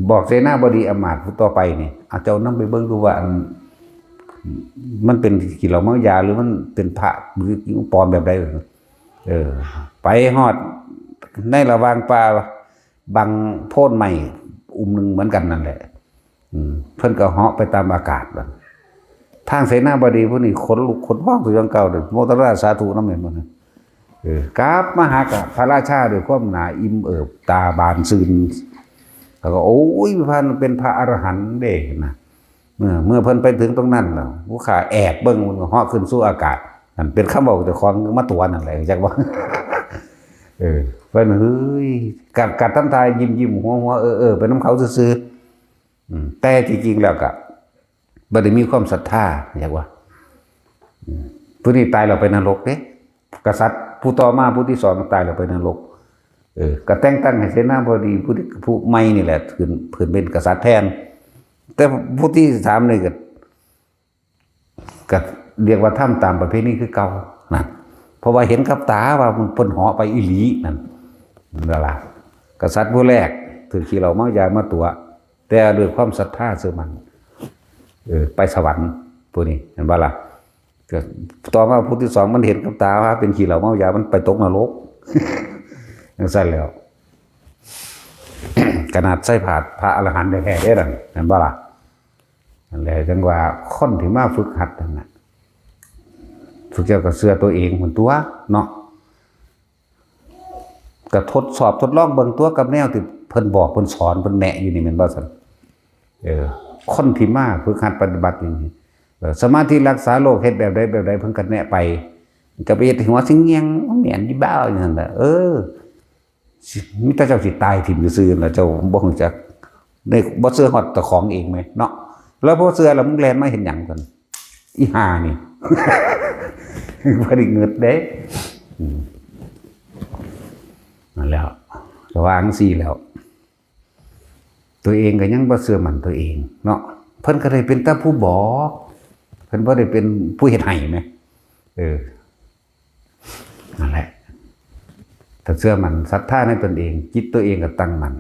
บอกเสนาบดีอมาตย์ผู้ต่อไปนี่เอาเจ้านำไปเบิ่งดูว่ามันเป็นกินเหล้าเมายาหรือมันเป็นพระหรือปลอมแบบใดไปฮอดในระหว่างป่าบางโพนใหม่นึงเหมือนกันนั่นแหละเพิ่นก็เหาะไปตามอากาศทางเสนาบดีผู้นี้ขนลุกขนพองตัวอย่างเก่าเด้อโมตราสาธุนำแม่นบ่นะกราบมาหากับพระราชาด้วยความหนาอิ่มเอิบตาบานซื่นแล้วก็โอ้ยพันเป็นพระอรหันต์เด้นะเมื่อเพิ่นไปถึงตรงนั้นแล้วผู้ข้าแอบเบิ่งมันเหาะขึ้นสู่อากาศนั่นเป็นคำเว้าเจ้าของมาตัวนั่นแหละจักบ่เพิ่นเฮ้ยกัดทำทายยิ้มๆหัวๆไปนำเขาซื่อๆแต่จริงๆแล้วก็บ่ได้มีความศรัทธาจักว่าผู้นี้ตายแล้วไปนรกเด้กษัตริย์ผู้ต่อมาผู้ที่สองตายแล้วไปนรกก็แต่งตั้งให้เสนาบดีผู้ใหม่นี่แหละขึ้นเป็นกษัตริย์แทนแต่ผู้ที่สามนี่ก็เรียกว่าทำตามประเพณีคือเก่านะเพราะว่าเห็นกับตาว่ามันเพิ่นเหาะไปอีหลีนั่นล่ะกษัตริย์ผู้แรกถือขี้เหล้าเมายามาตัวแต่ด้วยความศรัทธาเสื่อมันไปสวรรค์ผู้นี้เห็นบ่ล่ะก็ต่อมาผู้ที่สองมันเห็นกับตาว่าเป็นขี้เหล้าเมายามันไปตกนรกจังซั่นแล้ว ขนาดใส่ผาดพระอรหันต์แท้ๆได้นั่นเห็นบ่ล่ะนั่นแหละจังว่าคนที่มาฝึกหัดนั่นน่ะฝึกเกี่ยวกับเสื้อตัวเองเหมือนตัวเนาะก็ทดสอบทดลองเบิ่งตัวกับแนวที่เพิ่นบอกเพิ่นสอนเพิ่นแนะอยู่นี่แม่นบ่ซั่นคนที่มาฝึกหัดปฏิบัติอย่างนี้สมาธิรักษาโลกเฮ็ดแบบใดเพิ่นก็แนะไปก็ไปเฮ็ดหัวสิงเงียงแม่นอีบ้าอย่างนั้นแหละมีแต่เจ้าสิตายถิ่มซื่อๆแล้วเจ้าบ่ฮู้จักได้บ่เชื่อฮอดตะของเองมั้ยเนาะแล้วบ่เชื่อแล้วมึงแล่นมาเห็นหยังซั่นอีห่านี่ บ่ได้เงิดเด้นั่นแล้วก็วางซี่แล้วตัวเองก็ยังบ่เชื่อมั่นตัวเองเนาะเพิ่นก็ได้เป็นแต่ผู้บอกเพิ่นบ่ได้เป็นผู้เฮ็ดให้แม่นั่นแหละถ้าเชื่อมั่นศรัทธาในตนเองจิตตัวเองก็ตั้งมั่น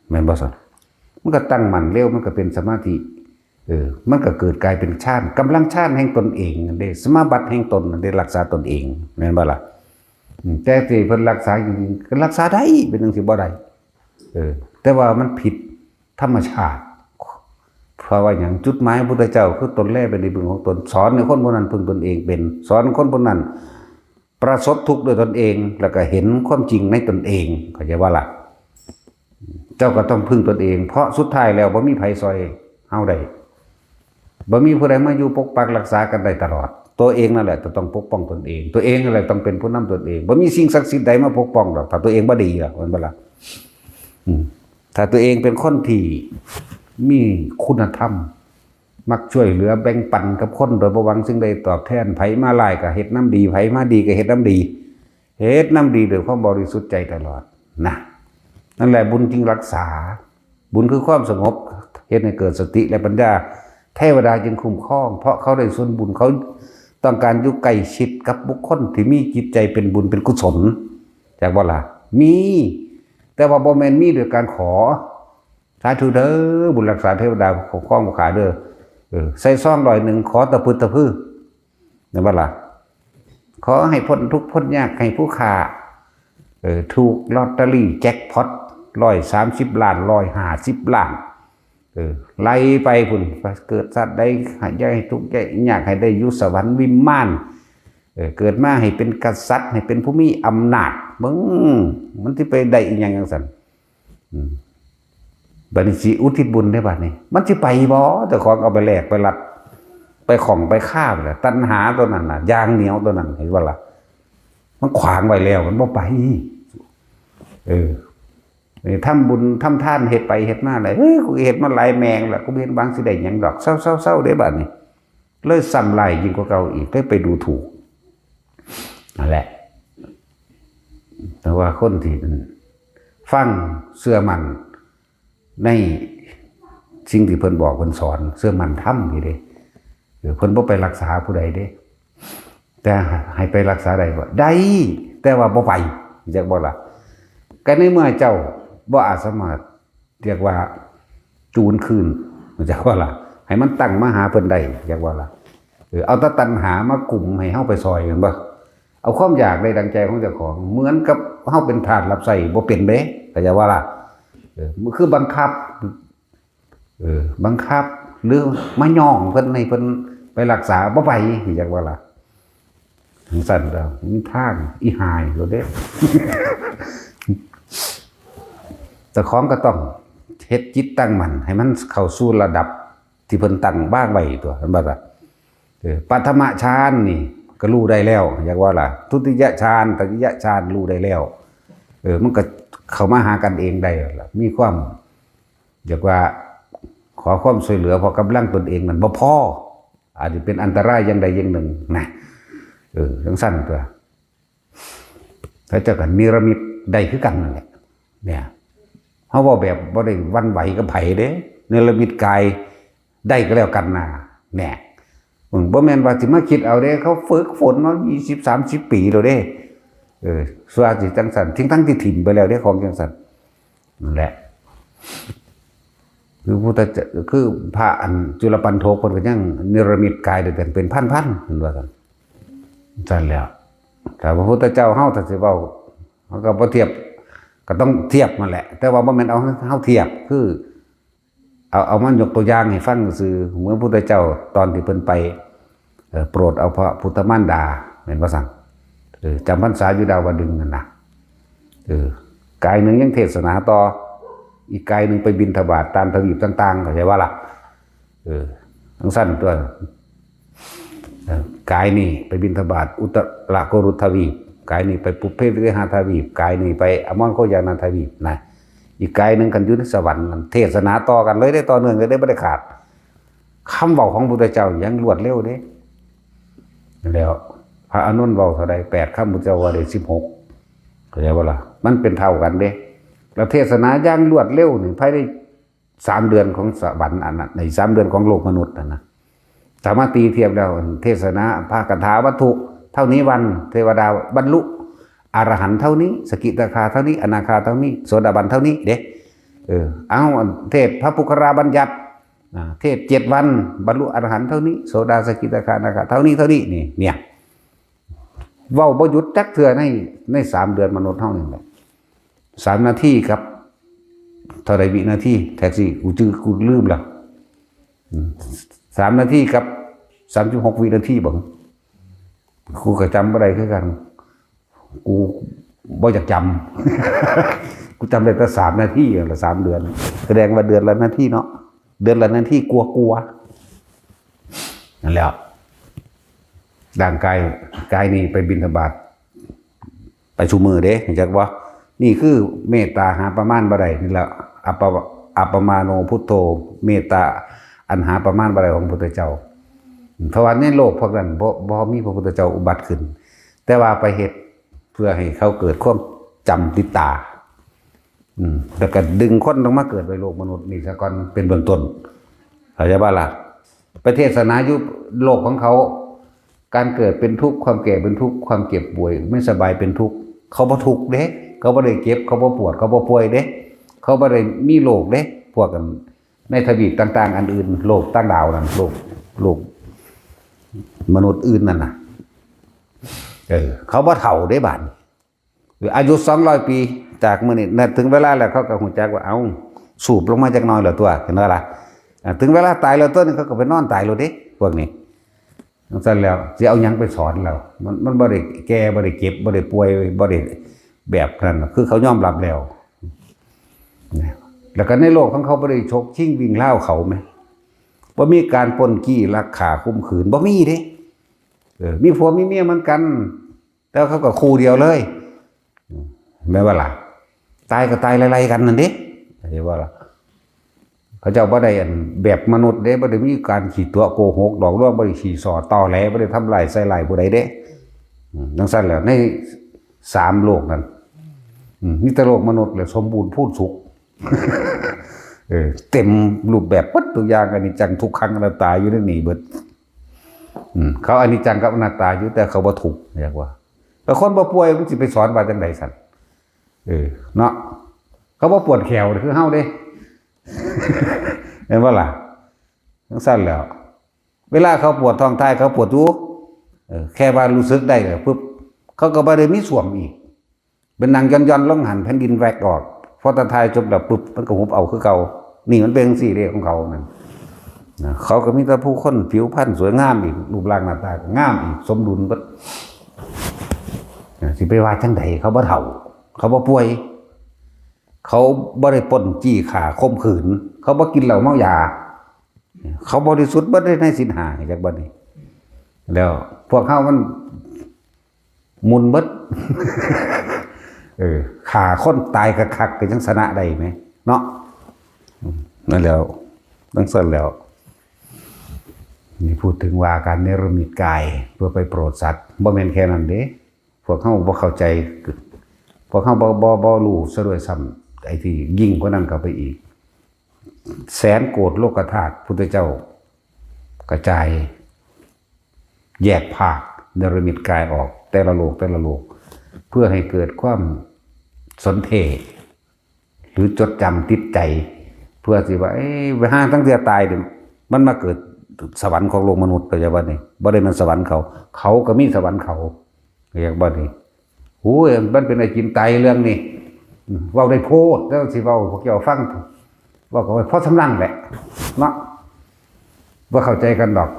แม่นบ่ซั่นมันก็ตั้งมั่นเร็วมันก็เป็นสมาธิมันก็เกิดกลายเป็นฌานกำลังฌานแห่งตนเองนั่นเด้สมาบัติแห่งตนนั่นเด้รักษาตนเองแม่นบ่ล่ะแต่ที่เพิ่นรักษาจริงๆก็รักษาได้เป็นจังซี่บ่ได้แต่ว่ามันผิดธรรมชาติเพราะว่าอย่างจุดหมายพระพุทธเจ้าคือตนแลเป็นที่พึ่งของตนสอนให้คนพวกนั้นพึ่งตนเองเป็นสอนคนพวกนั้นประสบทุกข์ด้วยตนเองแล้วก็เห็นความจริงในตนเองเข้าใจว่าล่ะเจ้าก็ต้องพึ่งตนเองเพราะสุดท้ายแล้วบ่มีไผซอยเฮาได้บ่มีผู้ใดมาอยู่ปกปักรักษากันได้ตลอดตัวเองนั่นแหละจะต้องปกป้องตนเองตัวเองนั่นแหละต้องเป็นผู้นำตนเองบ่มีสิ่งศักดิ์สิทธิ์ใดมาปกป้องดอกถ้าตัวเองบ่ดีล่ะมันบ่ล่ะถ้าตัวเองเป็นคนที่มีคุณธรรมมักช่วยเหลือแบ่งปันกับคนโดยบ่หวังสิ่งใดตอบแทนไผมาหลายก็เฮ็ดน้ำดีไผมาดีก็เฮ็ดน้ำดีเฮ็ดน้ำดีด้วยความบริสุทธิ์ใจตลอดนะนั่นแหละบุญจริงรักษาบุญคือความสงบเฮ็ดให้เกิดสติและปัญญาเทวดาจึงคุ้มครองเพราะเขาได้ส่วนบุญเขาต้องการอยู่ใกล้ชิดกับบุคคลที่มีจิตใจเป็นบุญเป็นกุศลจากบ่ล่ะมีแต่ว่าบ่แม่นมีด้วยการขอสาธุเด้อบุญรักษาเทวดาคุ้มครองบุคคลเด้อใส่ซอง100ขอตะพึตะพื้นั่นบ่ล่ะขอให้พ้นทุกข์พ้นยากให้ผู้ค้าถูกลอตเตอรี่แจ็คพอต130 ล้าน150 ล้านไล่ไปพุ่นเกิดสัตว์ใดให้ทุกข์ยากให้ได้อยู่สวรรค์วิมานเกิดมาให้เป็นกษัตริย์ให้เป็นผู้มีอำนาจมึงมันสิไปได้อีหยังจังซั่นบัดนี้สิอุทิศบุญได้บัดนี้มันสิไปบ่เจ้าของเอาไปแลกไปรัด ไปของไปฆ่าแหละตัณหาตัวนั้นน่ะยางเหนียวตัวนั้นเห็นว่าล่ะมันขวางไว้แล้วมันบ่ไปทำบุญทำทานเฮ็ดไปเฮ็ดมาเลยเฮ้ยกูเฮ็ดมาหลายแมงแล้วกูเห็นบางสิได้หยังดอกเศร้าๆได้บัดนี้เลยซ้ำลายยิ่งกว่าเก่าอีกไปดูถูกนั่นแหละแต่ว่าคนที่ฟังเชื่อมั่นในสิ่งที่เพิ่นบอกเพิ่นสอนเชื่อมั่นทำนี่เด้เพิ่นบ่ไปรักษาผู้ใดเด้แต่ให้ไปรักษาได้บ่ได้แต่ว่าบ่ไปจักบ่ล่ะก็ในเมื่อเจ้าบ่อาจสามารถเรียกว่าจูนคืนจักว่าล่ะให้มันตั้งมาหาเพิ่นได้จักว่าล่ะเอาแต่ตัณหามากลุ่มให้เฮาไปซอยกันบ่เอาความอยากได้ดังใจของเจ้าของเหมือนกับเฮาเป็นทาสรับใช้บ่เป็นเด้ก็จะว่าล่ะมันคือบังคับบังคับหรือมาย่องเพิ่นให้เพิ่นไปรักษาบ่ไปจักว่าล่ะทั้งสั่นแล้วมีทางอีหายโลดเด้ แต่ของก็ต้องเฮ็ดจิตตั้งมั่นให้มันเข้าสู่ระดับที่เพิ่นตั้งบ้างไว้ตัวเห็นบ่ล่ะปัฐมฌานนี่ก็รู้ได้แล้วอยากว่าล่ะทุติยฌานตติยฌานรู้ได้แล้วมันก็เข้ามาหากันเองได้ล่ะมีความอยากว่าขอความช่วยเหลือพอกำลังตนเองมันบ่พออาจจะเป็นอันตรายอย่างใดอย่างหนึ่งนะทั้งสั้นตัวถ้าเจ้ากันนิรมิตได้คือกันนั่นแหละเนี่ยเฮาว่าแบบบ่ได้วันไหวกับไผเด้นิรมิตกายได้ก็แล้วกันน่ะแน่บ่แม่นว่าสิมาคิดเอาเด้เขาฝึกฝนมา20-30 ปีแล้วเด้ส่วนสิจังซั่นทั้งที่ถิ่มไปแล้วเด้ของจังซั่นนั่นแหละคือพุทธเจ้าคือพระอันจุลปันโทเพิ่นก็ยังนิรมิตกายได้เป็นพันๆเห็นว่าซั่นแล้วแต่พระพุทธเจ้าเฮาถ้าสิเว้าเฮาก็บ่เทียบก็ต้องเทียบนั่นแหละแต่ว่าบ่แม่นเอาเฮาเทียบคือเอามันยกตัวอย่างให้ฟังซื่อเหมือนพระพุทธเจ้าตอนที่เพิ่นไปโปรดเอาพระพุทธมารดาแม่นบ่ซั่นจำพรรษาอยู่ดาวดึงนั่นน่ะกายหนึ่งยังเทศนาต่ออีกกายหนึ่งไปบิณฑบาตตามทวีปต่างๆเข้าใจว่าล่ะทั้งสั้นตัวกายนี่ไปบิณฑบาตอุตรโกรุทวีปกายนี่ไปปุพเพวิหาทวีปกายนี่ไปอมรโคยานันทวีปนะอีกกายหนึ่งกันอยู่ในสวรรค์เทศนาต่อกันเลยได้ต่อเนื่องเลยได้ไม่ได้ขาดคำเว้าของพุทธเจ้ายังรวดเร็วเด้แล้วพระอานนท์เว้าเท่าใด8คำพุทธเจ้าว่าได้16เข้าใจว่าล่ะมันเป็นเท่ากันเด้แล้วเทศนาอย่างรวดเร็วนี่ภายใน3 เดือนของสวรรค์อันนั้นใน3 เดือนของโลกมนุษย์นะสามารถตีเทียบแล้วเทศนาภาคถาวัตถุเท่านี้วันเทวดาบรรลุอรหันต์เท่านี้สกิทาคาเท่านี้อนาคาเท่านี้โสดาบันเท่านี้เด้เอาเทศพระปุคราบัญญัติเทศ7 วันบรรลุอรหันต์เท่านี้โสดาสกิทาคาอนาคาเท่านี้นี่เนี่ยเว้าบ่หยุดจักเทื่อใน3 เดือนมนุษย์เท่านี้แหละ3 นาทีครับเท่าไรวินาทีแท็กซี่กูลืมแล้ว3 นาทีครับ36 วินาทีบังกูก็จำบ่ได้คือกันกูบ่อยากจำ กูจำได้แต่3 นาทีละ3 เดือนแสดงว่าเดือนละนาทีเนาะเดือนละนาทีกลัวนั่นแหละร่างกายนี่ไปบิณฑบาตไปชูมือเด้จักว่านี่คือเมตตาหาประมาณบ่ได้นี่แหละอัปปมาโนพุทโธเมตตาอันหาประมาณบ่ได้ของพระพุทธเจ้าเพราะว่าในโลกพวกนั้นบ่มีพระพุทธเจ้าอุบัติขึ้นแต่ว่าไปเฮ็ดเพื่อให้เขาเกิดความจำติดตาแล้วก็ดึงคนลงมาเกิดในโลกมนุษย์นี่ซะก่อนเป็นเบื้องต้นเข้าใจบ่ล่ะประเทศนาอยู่โลกของเขาการเกิดเป็นทุกข์ความแก่เป็นทุกข์ความเจ็บป่วยไม่สบายเป็นทุกข์เขาบ่ทุกข์เด้เขาบ่ได้เก็บเขาบ่ปวดเขาบ่ป่วยเด้เขาบ่ได้มีโรคเด้พวกกันในทวีปต่างๆอันอื่นโลกต่างดาวนั่นโลกมนุษย์อื่นนั่นน่ะเขาบ่เฒ่าได้บาดหรืออายุ200 ปีจากมื้อนี้ถึงเวลาแล้วเขาก็ฮู้จักว่าเอ้าสูบลงมาจักหน่อยแล้วตัวเห็นบ่ล่ะถึงเวลาตายแล้วตัวนึงเขาก็ไปนอนตายแล้วเด้พวกนี้นั่นซั่นแล้วสิเอาหยังไปสอนเรามันบ่ได้แก่บ่ได้เก็บบ่ได้ป่วยบ่ได้แบบนั้นคือเขายอมรับแล้วแล้วก็ในโลกของเขาบ่ได้ชกชิงวิ่งเล่าเขาไหม บ่มีการปล้นกี้ลักฆ่าข่มขืนบ่มีเด้มีผัวมีเมียเหมือนกันแต่เขาก็คู่เดียวเลยแม่ว่าล่ะตายก็ตายไล่ๆกันนั่นเด้เห็นว่าล่ะเขาเจ้าบ่ได้แบบมนุษย์เด้บ่ได้มีการขี่ตัวโกหกหลอกลวงบ่ได้ขี่สอตอแหลบ่ได้ทำลายใส่ร้ายผู้ใดเด้จังซั่นแหละใน3โลกนั้นมีแต่โลกมนุษย์แหละสมบูรณ์พูนสุขเต็มรูปแบบปัดทุกอย่างอนิจจังทุกขังอนัตตาอยู่ในนี้เบิดเขาอนิจจังกับอนัตตาอยู่แต่เขาบ่ถูกเรียกว่าแต่คนบ่ป่วยมันสิไปสอนว่าจังได๋ซั่นเนาะเขาบ่ปวดแขวคือเฮาเด้เห็นบ่ล่ะจังซั่นแล้วเวลาเขาปวดท้องท้ายเขาปวดอยู่แค่ว่ารู้สึกได้เลยปุ๊บเขาก็บ่ได้มีส่วมอีกเป็นนางย่อนๆลงหันแผ่นดินแวกออกพอตะทายจบแล้วปุ๊บมันก็หุบเอาคือเก่านี่มันเป็นจังซี่เด้ของเขานั่นเขาก็มีแต่ผู้คนผิวพรรณสวยงามอีกรูปร่างหน้าตาก็งามอีกสมดุลเบิดสิไปว่าจังไดเขาบ่เฒ่าเขาบ่ป่วยเขาบ่ได้ปล้นจี้ฆ่าข่มขืนเขาบ่กินเหล้าเมายาเขาบริสุทธิ์บ่ได้ในศีล5จักบัดนี้แล้วพวกเฮามันมุนเบิดฆ่าคนตายคักๆก็จังชนะได้ไหมเนาะนั่นแล้วจังซั่นแล้วนี่พูดถึงว่าการเนรมิตกายเพื่อไปโปรดสัตว์บ่แม่นแค่นั้นเด้พวกเฮาบ่เข้าใจพวกเฮาบ่รู้ซะด้วยซ้ำไอ้ที่ยิ่งกว่านั้นก็ไปอีกแสนโกฏโลกธาตุพุทธเจ้ากระจายแยกภาคเนรมิตกายออกแต่ละโลกเพื่อให้เกิดความสนเทหรือจดจำติดใจเพื่อสิว่าเวลาตั้งแต่ตายมันมาเกิดสวรรค์ของโลกมนุษย์ไปจังบัดนี้บ่ได้มันสวรรค์เขาก็มีสวรรค์เขาเรียกบัดนี้โอ้ยมันเป็นไอ้กินไตเรื่องนี้เว้าได้โพดแล้วสิเว้าพวกเจ้าฟังว่าก็เพราะสำนักแหละเนาะว่าเข้าใจกันดอก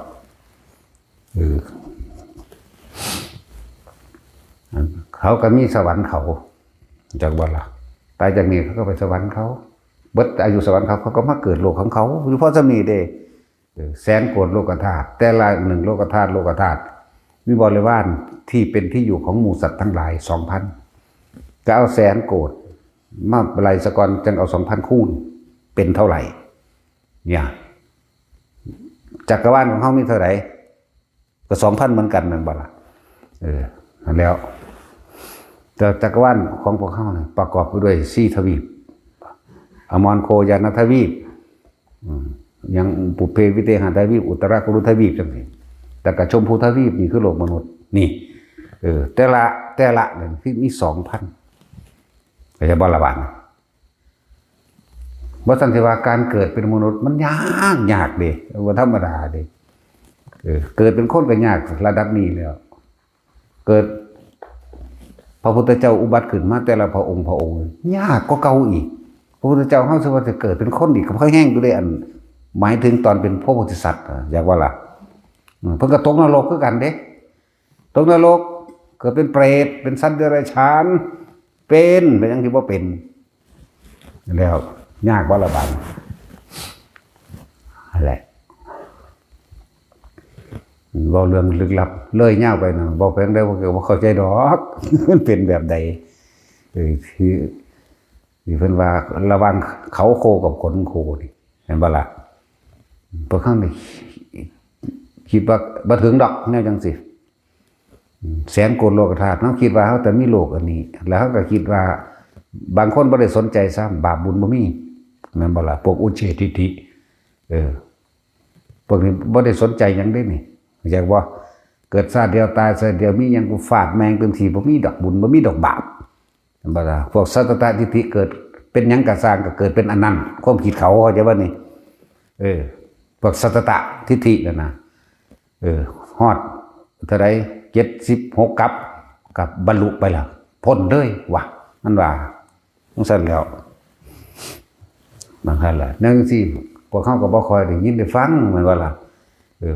เขาก็มีสวรรค์เขาจากบ่ล่ะตายจากนี้เขาก็ไปสวรรค์เขาเบิดอายุสวรรค์เขาก็มาเกิดโลกของเขาเพราะสำนี้เด้แสนโกฏโลกธาตุแต่ละ1โลกธาตุมีบริวารที่เป็นที่อยู่ของหมู่สัตว์ทั้งหลาย 2,000 ก็เอาแสนโกฏมาไล่สะก่อนจังเอา 2,000 คูณเป็นเท่าไหร่เนี่ยจักรวาลของเขามีเท่าไหร่ก็ 2,000 เหมือนกันนั่นบ่ล่ะแล้วแต่จักรวาลของพวกเขาเนี่ยประกอบไปด้วย4ทวีปอมรโคยานทวีปยังปุเพวิเทหทวีปอุตรกุรุทวีปจังซี่แต่กระชมพูทวีปนี่คือโลกมนุษย์นี่แต่ละเนี่ยที่มี 2,000ก็จะบ่ละบาดบ่ทันสิว่าการเกิดเป็นมนุษย์มันยากเด้บ่ธรรมดาเด้เกิดเป็นคนก็ยากระดับนี้แล้วเกิดพระพุทธเจ้าอุบัติขึ้นมาแต่ละพระองค์ยากกว่าเก่าอีกพระพุทธเจ้าเฮาสิว่าจะเกิดเป็นคนอีกก็ค่อยแห้งอยู่ได้หมายถึงตอนเป็นพระโพธิสัตว์อยากว่าล่ะเพิ่นก็ตกนรกคือกันเด้ตกนรกเกิดเป็นเปรตเป็นสัตว์เดรัจฉานเป็นจังที่บ่เป็นแล้วยากบ่ละบาดนั่นแหละเว้าเรื่องลึกลับเลยยาวไปน่ะบ่เป็นได้บ่เข้าใจดอกมันเป็นแบบใดที่เพิ่นว่าระหว่างเขาโคกับขนโคนี่เห็นบ่ล่ะบางครั้งนี่คิดว่าบ่ถึงดอกแนวจังซี่แสนโกฏโลกธาตุเนาะคิดว่าเฮาแต่มีโลกอันนี้แล้วเฮาก็คิดว่าบางคนบ่ได้สนใจซ้ำบาปบุญบ่มีแม่นบ่ล่ะพวกอุเฉทิฏฐิพวกนี้บ่ได้สนใจหยังเด้นี่อยากว่าเกิดชาติเดียวตายชาติเดียวมีหยังกูฟาดแมงเต็มทีบ่มีดอกบุญบ่มีดอกบาปแม่นบ่ล่ะพวกสัตตตทิฏฐิเกิดเป็นหยังก็สร้างก็เกิดเป็นอันนั้นความคิดเขาเข้าใจบ่นี่พวกสัตตทิฏฐินั่นน่ะฮอดเท่าใด76กับบรรลุไปแล้วพ้นเลยว่ะมันว่าจังซั่นแล้วบางครั้งล่ะนั่นสิพวกเขาก็บ่ค่อยได้ยินได้ฟังเหมือนว่าล่ะ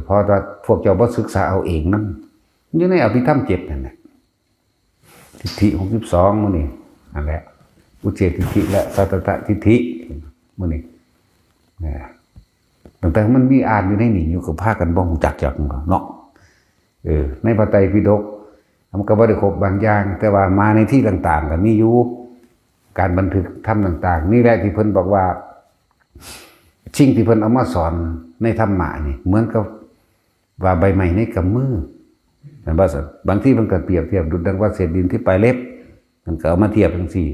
พอถ้าพวกเจ้าบ่ศึกษาเอาเองนำอยู่ในอภิธรรม7นั่นแหละทิฏฐิ62มื้อนี้นั่นแหละอุเฉททิฏฐิและสัตตทิฏฐิมื้อนี้ ตั้งแต่มันมีอ่านอยู่ในนี่อยู่กับพากันบ่ฮู้จักเนาะในพระไตรปิฎกมันก็บ่ได้ครบบางอย่างแต่ว่ามาในที่ต่างๆก็มีอยู่การบันทึกธรรมต่างๆนี่แหละที่เพิ่นบอกว่าสิ่งที่เพิ่นเอามาสอนในธรรมะนี่เหมือนกับว่าใบไม้ในกำมือแต่ว่าบางที่มันก็เปรียบเทียบดุจดังว่าเศษดินที่ปลายเล็บมันก็เอามาเทียบจังซี่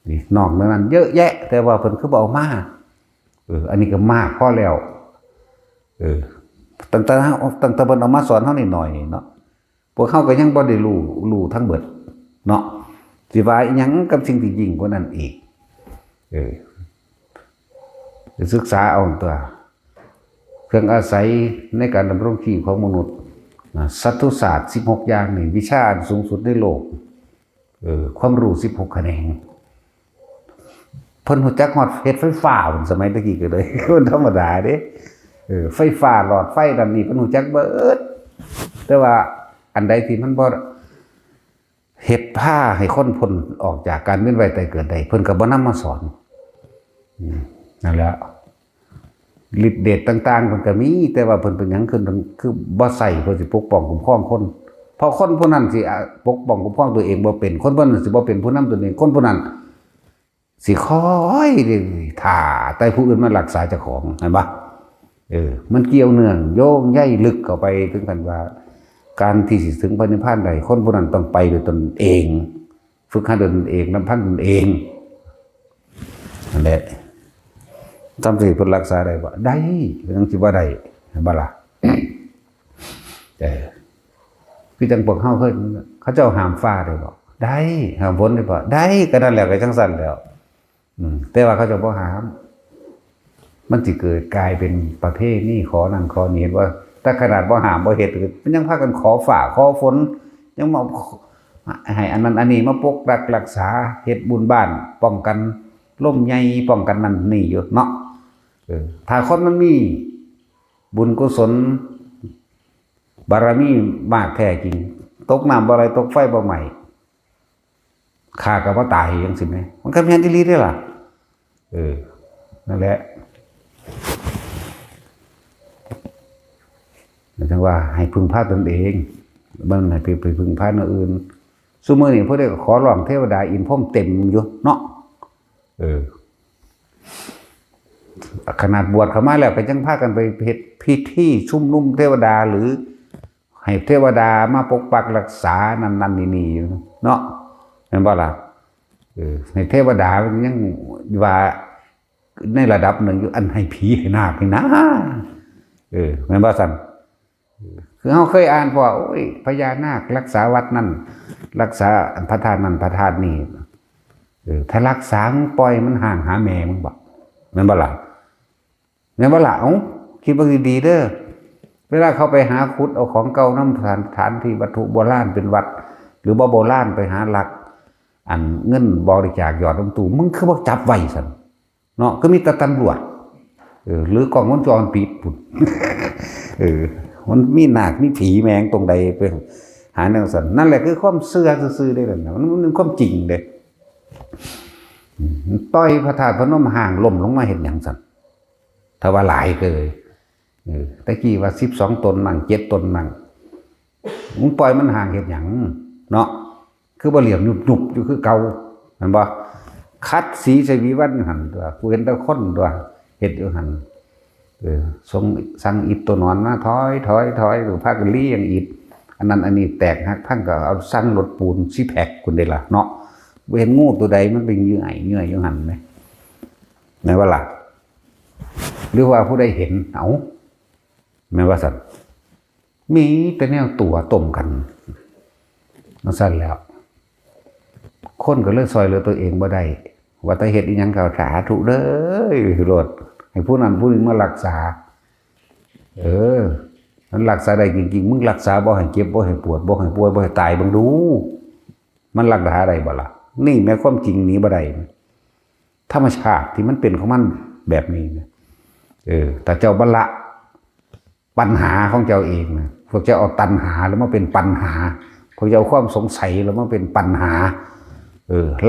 นี่นอกนั้นเยอะแยะแต่ว่าเพิ่นคือบ่เอามาอันนี้ก็มากพอแล้วตั้งแต่เพิ่นเอามาสอนเฮานิดหน่อยเนาะพวกเขาก็ยังบ่ได้รู้ทั้งเบิดเนาะสิว่าอีหยังกับสิ่งที่ยิ่งกว่านั้นอีกศึกษาเอาตัวเครื่องอาศัยในการดำรงชีพของมนุษย์สัตวศาสตร์16อย่างนี่วิชาสูงสุดในโลกความรู้16แขนงเพิ่นรู้จักฮอดเฮ็ดไฟฟ้าสมัยตะกี้ก็เลยคนธรรมดาเด้ไฟฟ้าหลอดไฟดันนี้เพิ่นรู้จักเบิดแต่ว่าอันใดที่มันบ่เฮ็ดผ้าให้คนพ้นออกจากการเวียนว่ายตายเกิดได้เพิ่นก็บ่นำมาสอนนั่นแหละฤทธิ์เดชต่างๆเพิ่นก็มีแต่ว่าเพิ่นเป็นหยังคือบ่ใส่เพื่อสิปกป้องคุ้มครองคนเพราะคนผู้นั้นสิปกป้องคุ้มครองตัวเองบ่เป็นคนผู้นั้นสิบ่เป็นผู้นำตัวเองคนผู้นั้นสิคอยท่าแต่ผู้อื่นมารักษาเจ้าของเห็นบ่มันเกี่ยวเนื่องโยงใยลึกเข้าไปถึงกันว่าการที่สิถึงพระนิพพานใดคนผู้นั้นต้องไปโดยตนเองฝึกหัดตนเองนำพังตนเองนั่นแหละจำสิเพิ่นรักษาได้บ่ได้ยังสิบ่ได้บ่ล่ะคือจังพวกเฮาเคยเขาเจ้าห้ามฟ้าได้บ่ได้ห้ามฝนได้บ่ได้ก็นั่นแหละก็จังซั่นแล้วแต่ว่าเขาจะบ่ห้ามมันสิเกิดกลายเป็นประเภทนี้ขอนั่นขอนี้ว่าถ้าขนาดบ่ห้ามบ่เฮ็ดมันยังพากันขอฟ้าขอฝนยังมาให้อันนั้นอันนี้มาปกปักรักษาเฮ็ดบุญบ้านป้องกันลมใหญ่ป้องกันนั่นนี่อยู่เนาะถ้าคนมันมีบุญกุศลบารมีมากแท้จริงตกน้ำบ่ไหลตกไฟบ่ไหม้ข้าก็บ่ตายจังซี่แม่มันก็แม่นอีหลีเด้อล่ะนั่นแหละจังว่าให้พึ่งพาตนเองมันให้ไปพึ่งพาคนอื่นซุมื้อนี้พวกได้ขอร้องเทวดาอินพรหมเต็มอยู่เนาะขนาดบวชเข้ามาแล้วก็ยังพากันไปเฮ็ดพิธีชุมนุมเทวดาหรือให้เทวดามาปกปักรักษานั่นนี่อยู่เนาะเห็นบ่ล่ะให้เทวดายังว่าในระดับหนึ่งอยู่อันให้ผีให้นาคนี่นะแม่นบ่ซั่นคือเฮาเคยอ่านว่าโอ้ยพญานาครักษาวัดนั่นรักษาพระธาตุนั่นพระธาตุนี่ถ้ารักษามึงปล่อยมันห่างหาแม่มึงบ่แม่นบ่ล่ะแม่นบ่ล่ะคิดว่าดีๆเด้อเวลาเขาไปหาขุดเอาของเก่านำฐานที่วัตถุโบราณเป็นวัดหรือบ่โบราณไปหาหลักอันเงินบริจาคยอดลงตู้มึงคือบ่จับไว้ซั่นเนาะก็มีแต่ตำรวจหรือกล้องวงจรปิดพุ่นมันมีนาคมีผีแมงตรงใดไปหาแนวซั่นนั่นแหละคือความเชื่อซื่อๆได้นั่นมันเป็นความจริงเด้ต่อยพระธาตุพนมห่างล่มลงมาเห็นอย่างสั่นถ้าว่าหลายเกยตะกี้ว่า12 ตนมั่ง7 ตนมั่งมึงปล่อยมันห่างเห็นอย่างเนาะคือบ่เหลี่ยมหยุบอยู่คือเก่าเห็นบ่คัดสีใส่วิวัฒน์หันตัวกูเห็นแต่คนตัวเฮ็ดอยู่หันสั่งอิฐตัวนอนมาถอยหรือพากันลี่อย่างอิฐอันนั้นอันนี้แตกหักพังก็เอาสั่งรถปูนซิแพ็คคุณได้ล่ะเนาะเห็นงูตัวใดมันเป็นเยื่ออยู่หันไหมไหนว่าล่ะหรือว่าผู้ใดเห็นแม้ว่าสัตว์มีแต่แนวตัวต้มกันนั่นสั้นแล้วคนก็เลือกซอยเหลือตัวเองบ่ได้ว่าแต่เหตุอีหยังเขาสาธุเด้อโลดให้ผู้นั้นผู้นี้มารักษามันรักษาได้จริงๆมึงรักษาบ่ให้เจ็บบ่ให้ปวดบ่ให้ป่วยบ่ให้ตายบังดูมันรักษาได้บ่ล่ะนี่แม้ความจริงนี้บ่ได้ธรรมชาติที่มันเป็นของมันแบบนี้นะแต่เจ้าบรรละปัญหาของเจ้าเองนะพวกเจ้าเอาตัณหาแล้วมาเป็นปัญหาพวกเจ้าความสงสัยแล้วมาเป็นปัญหา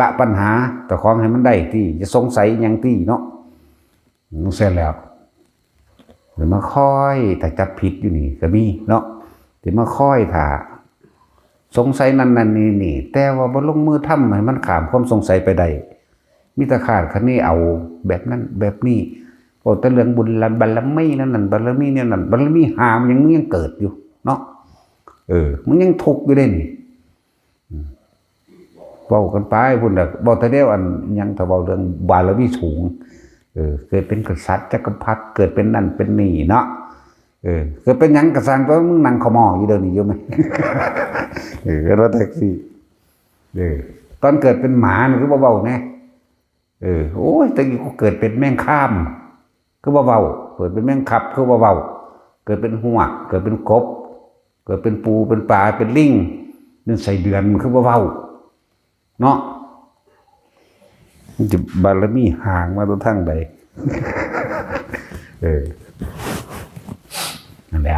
ละปัญหาแต่ของให้มันได้ที่จะสงสัยอย่างที่เนาะเสร็จแล้ว หรือมาคอยถ้าจับผิดอยู่นี่ก็มีเนาะที่มาคอยถ้าสงสัยนั่นนี่แต่ว่าบ่ลงมือทำให้มันข้ามความสงสัยไปได้มีแต่ขาดคะเนเอาแบบนั้นแบบนี้โอ้แต่เรื่องบุญบารมีนั่นบารมีเนี่ยนั่นบารมีหามยังมึงยังเกิดอยู่เนาะมึงยังทุกข์อยู่ได้นี่เว้ากันไปพุ่นน่ะบ่แต่เดียวอันยังถ้าเว้าเรื่องบารมีสูงเกิดเป็นกษัตริย์จักรพรรดิเกิดเป็นนั่นเป็นนี่เนาะเกิดเป็นหยังกระสังตัวมึงนั่งขมออยู่เดี๋ยวนี้อยู่มั้ยรถแท็กซี่ตอนเกิดเป็นหมานี่คือบ่เว้าแน่โอ้ยแต่กี้กูเกิดเป็นแมงข้ามคือบ่เว้าเกิดเป็นแมงคับคือบ่เว้าเกิดเป็นหวกเกิดเป็นกบเกิดเป็นปูเป็นปลาเป็นลิงนั่นใส่เดือนคือบ่เว้าเนาะมันจะบารมีห่างมาตัวทั้งใดนั่นแหละ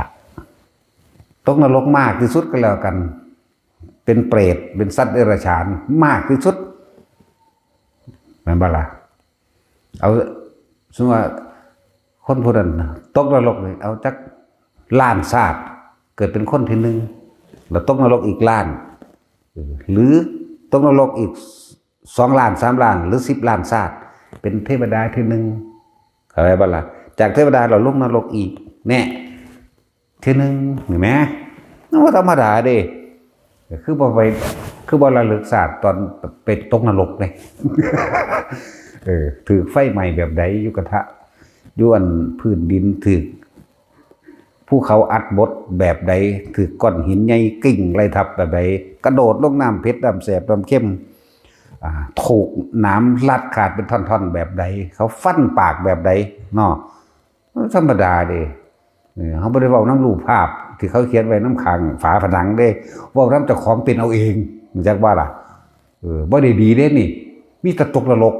ตกนรกมากที่สุดก็แล้วกันเป็นเปรตเป็นสัตว์เดรัจฉานมากที่สุดแม่นบ่ล่ะเอาสมมุติว่าคนผู้นั้นตกนรกเลยเอาจักล้านชาติเกิดเป็นคนที่หนึ่งแล้วตกนรกอีกล้านหรือตกนรกอีก2 ล้าน3 ล้านหรือ10 ล้านชาติเป็นเทวดาที่หนึ่งเข้าใจบ่ล่ะจากเทวดาเราลงนรกอีกแน่ที่หนึ่งเห็นไหมนั่นว่าธรรมดาเด้คือบ่ระลึกศาสตร์ตอนไปตกนรกเลยถือไฟใหม่แบบใดอยู่กระทะอยู่อันพื้นดินถือภูเขาอัดบดแบบใดถือก้อนหินใหญ่กิ่งไรทับแบบใดกระโดดลงน้ำเพชรดำแสบดำเข้มถูกน้ำลัดขาดเป็นท่อนๆแบบใดเขาฟันปากแบบใดเนาะธรรมดาเด้เขาไม่ได้บอกน้ำรูปภาพที่เขาเขียนไว้น้ำขังฝาผนังเด้ว่าน้ำเจ้าของเป็นเอาเองมันจักว่าล่ะบ่ได้ดีเด้นี่มีแต่ตกนรก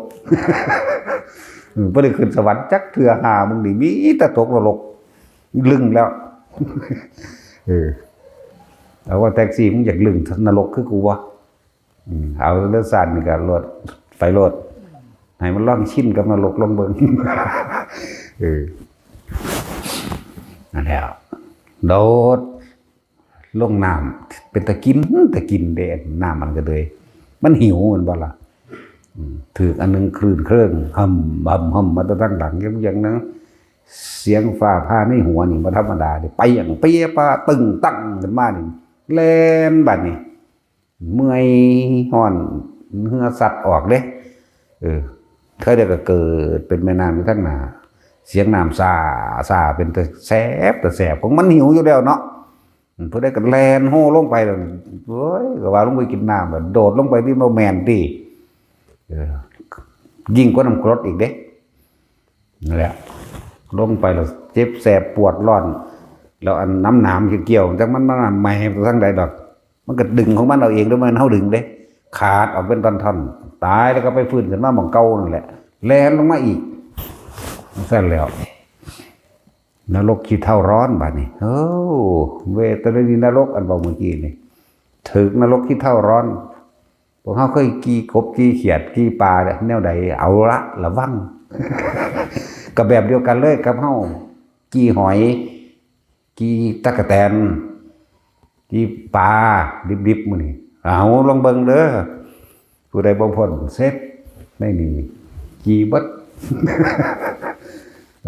บ่ได้ขึ้นสวรรค์จักเทื่อหามึงนี่มีแต่ตกนรกลึงแล้วเอาว่าแท็กซี่มึงอยากลึงนรกคือกูวะเอาเรื่องสั่นนี่ก็รถไฟรถให้มันล่องชิ้นกับนรกลงเบิ่งนั่นแหละโดดลงน้ำเป็นตะกินเด่นน้ำมันก็เลยมันหิวมันบ่ล่ะถืออันนึงคลื่นเครื่องหำมาตั้งหลังยังนะเสียงฟ้าผ่าในหัวนี่บ่ธรรมดาเด้ไปอย่างเปียปาตึงตั้งขึ้นมานี่แล่นบัดนี้เมื่อยฮ้อนเหงื่อสัตว์ออกเด้เคยได้ก็เกิดเป็นแม่น้ำอยู่ทั้งหน้าเสียงน้ำซาเป็นแต่แสบของมันหิวอยู่แล้วเนาะเพื่อได้กันแลนโห่ลงไปเลยเฮ้ยก็ว่าลงไปกินน้ำแบบโดดลงไปที่โมแมนที่ยิ่งกว่าน้ำกรดอีกเด้นั่นแหละลงไปแล้วเจ็บแสบปวดร้อนแล้วอันน้ำหนามเกี่ยวจากมันไม่ให้ทั้งใดดอกมันก็ดึงของมันเอาเองด้วยมันเท่าดึงเด้ขาดออกเป็นท่อนๆตายแล้วก็ไปฟื้นขึ้นมาหม่องเก่านั่นแหละแลนลงมาอีกเสร็จแล้วนรกขี้เท่าร้อนบัดนี้เวทนานีนรกอันบอกเมื่อกี้นี่ถึกนรกขี้เท่าร้อนพวกเขาเคยกีกบกีเขียดกีปลาแนวใดเอาละระวังกับแบบเดียวกันเลยกับเฮากีหอยกีตะกะแตนกีปลาดิบๆมื้อนี้เอาลองเบิ่งเด้อผู้ใดบ่พ้นเสร็จไม่มีกีบัด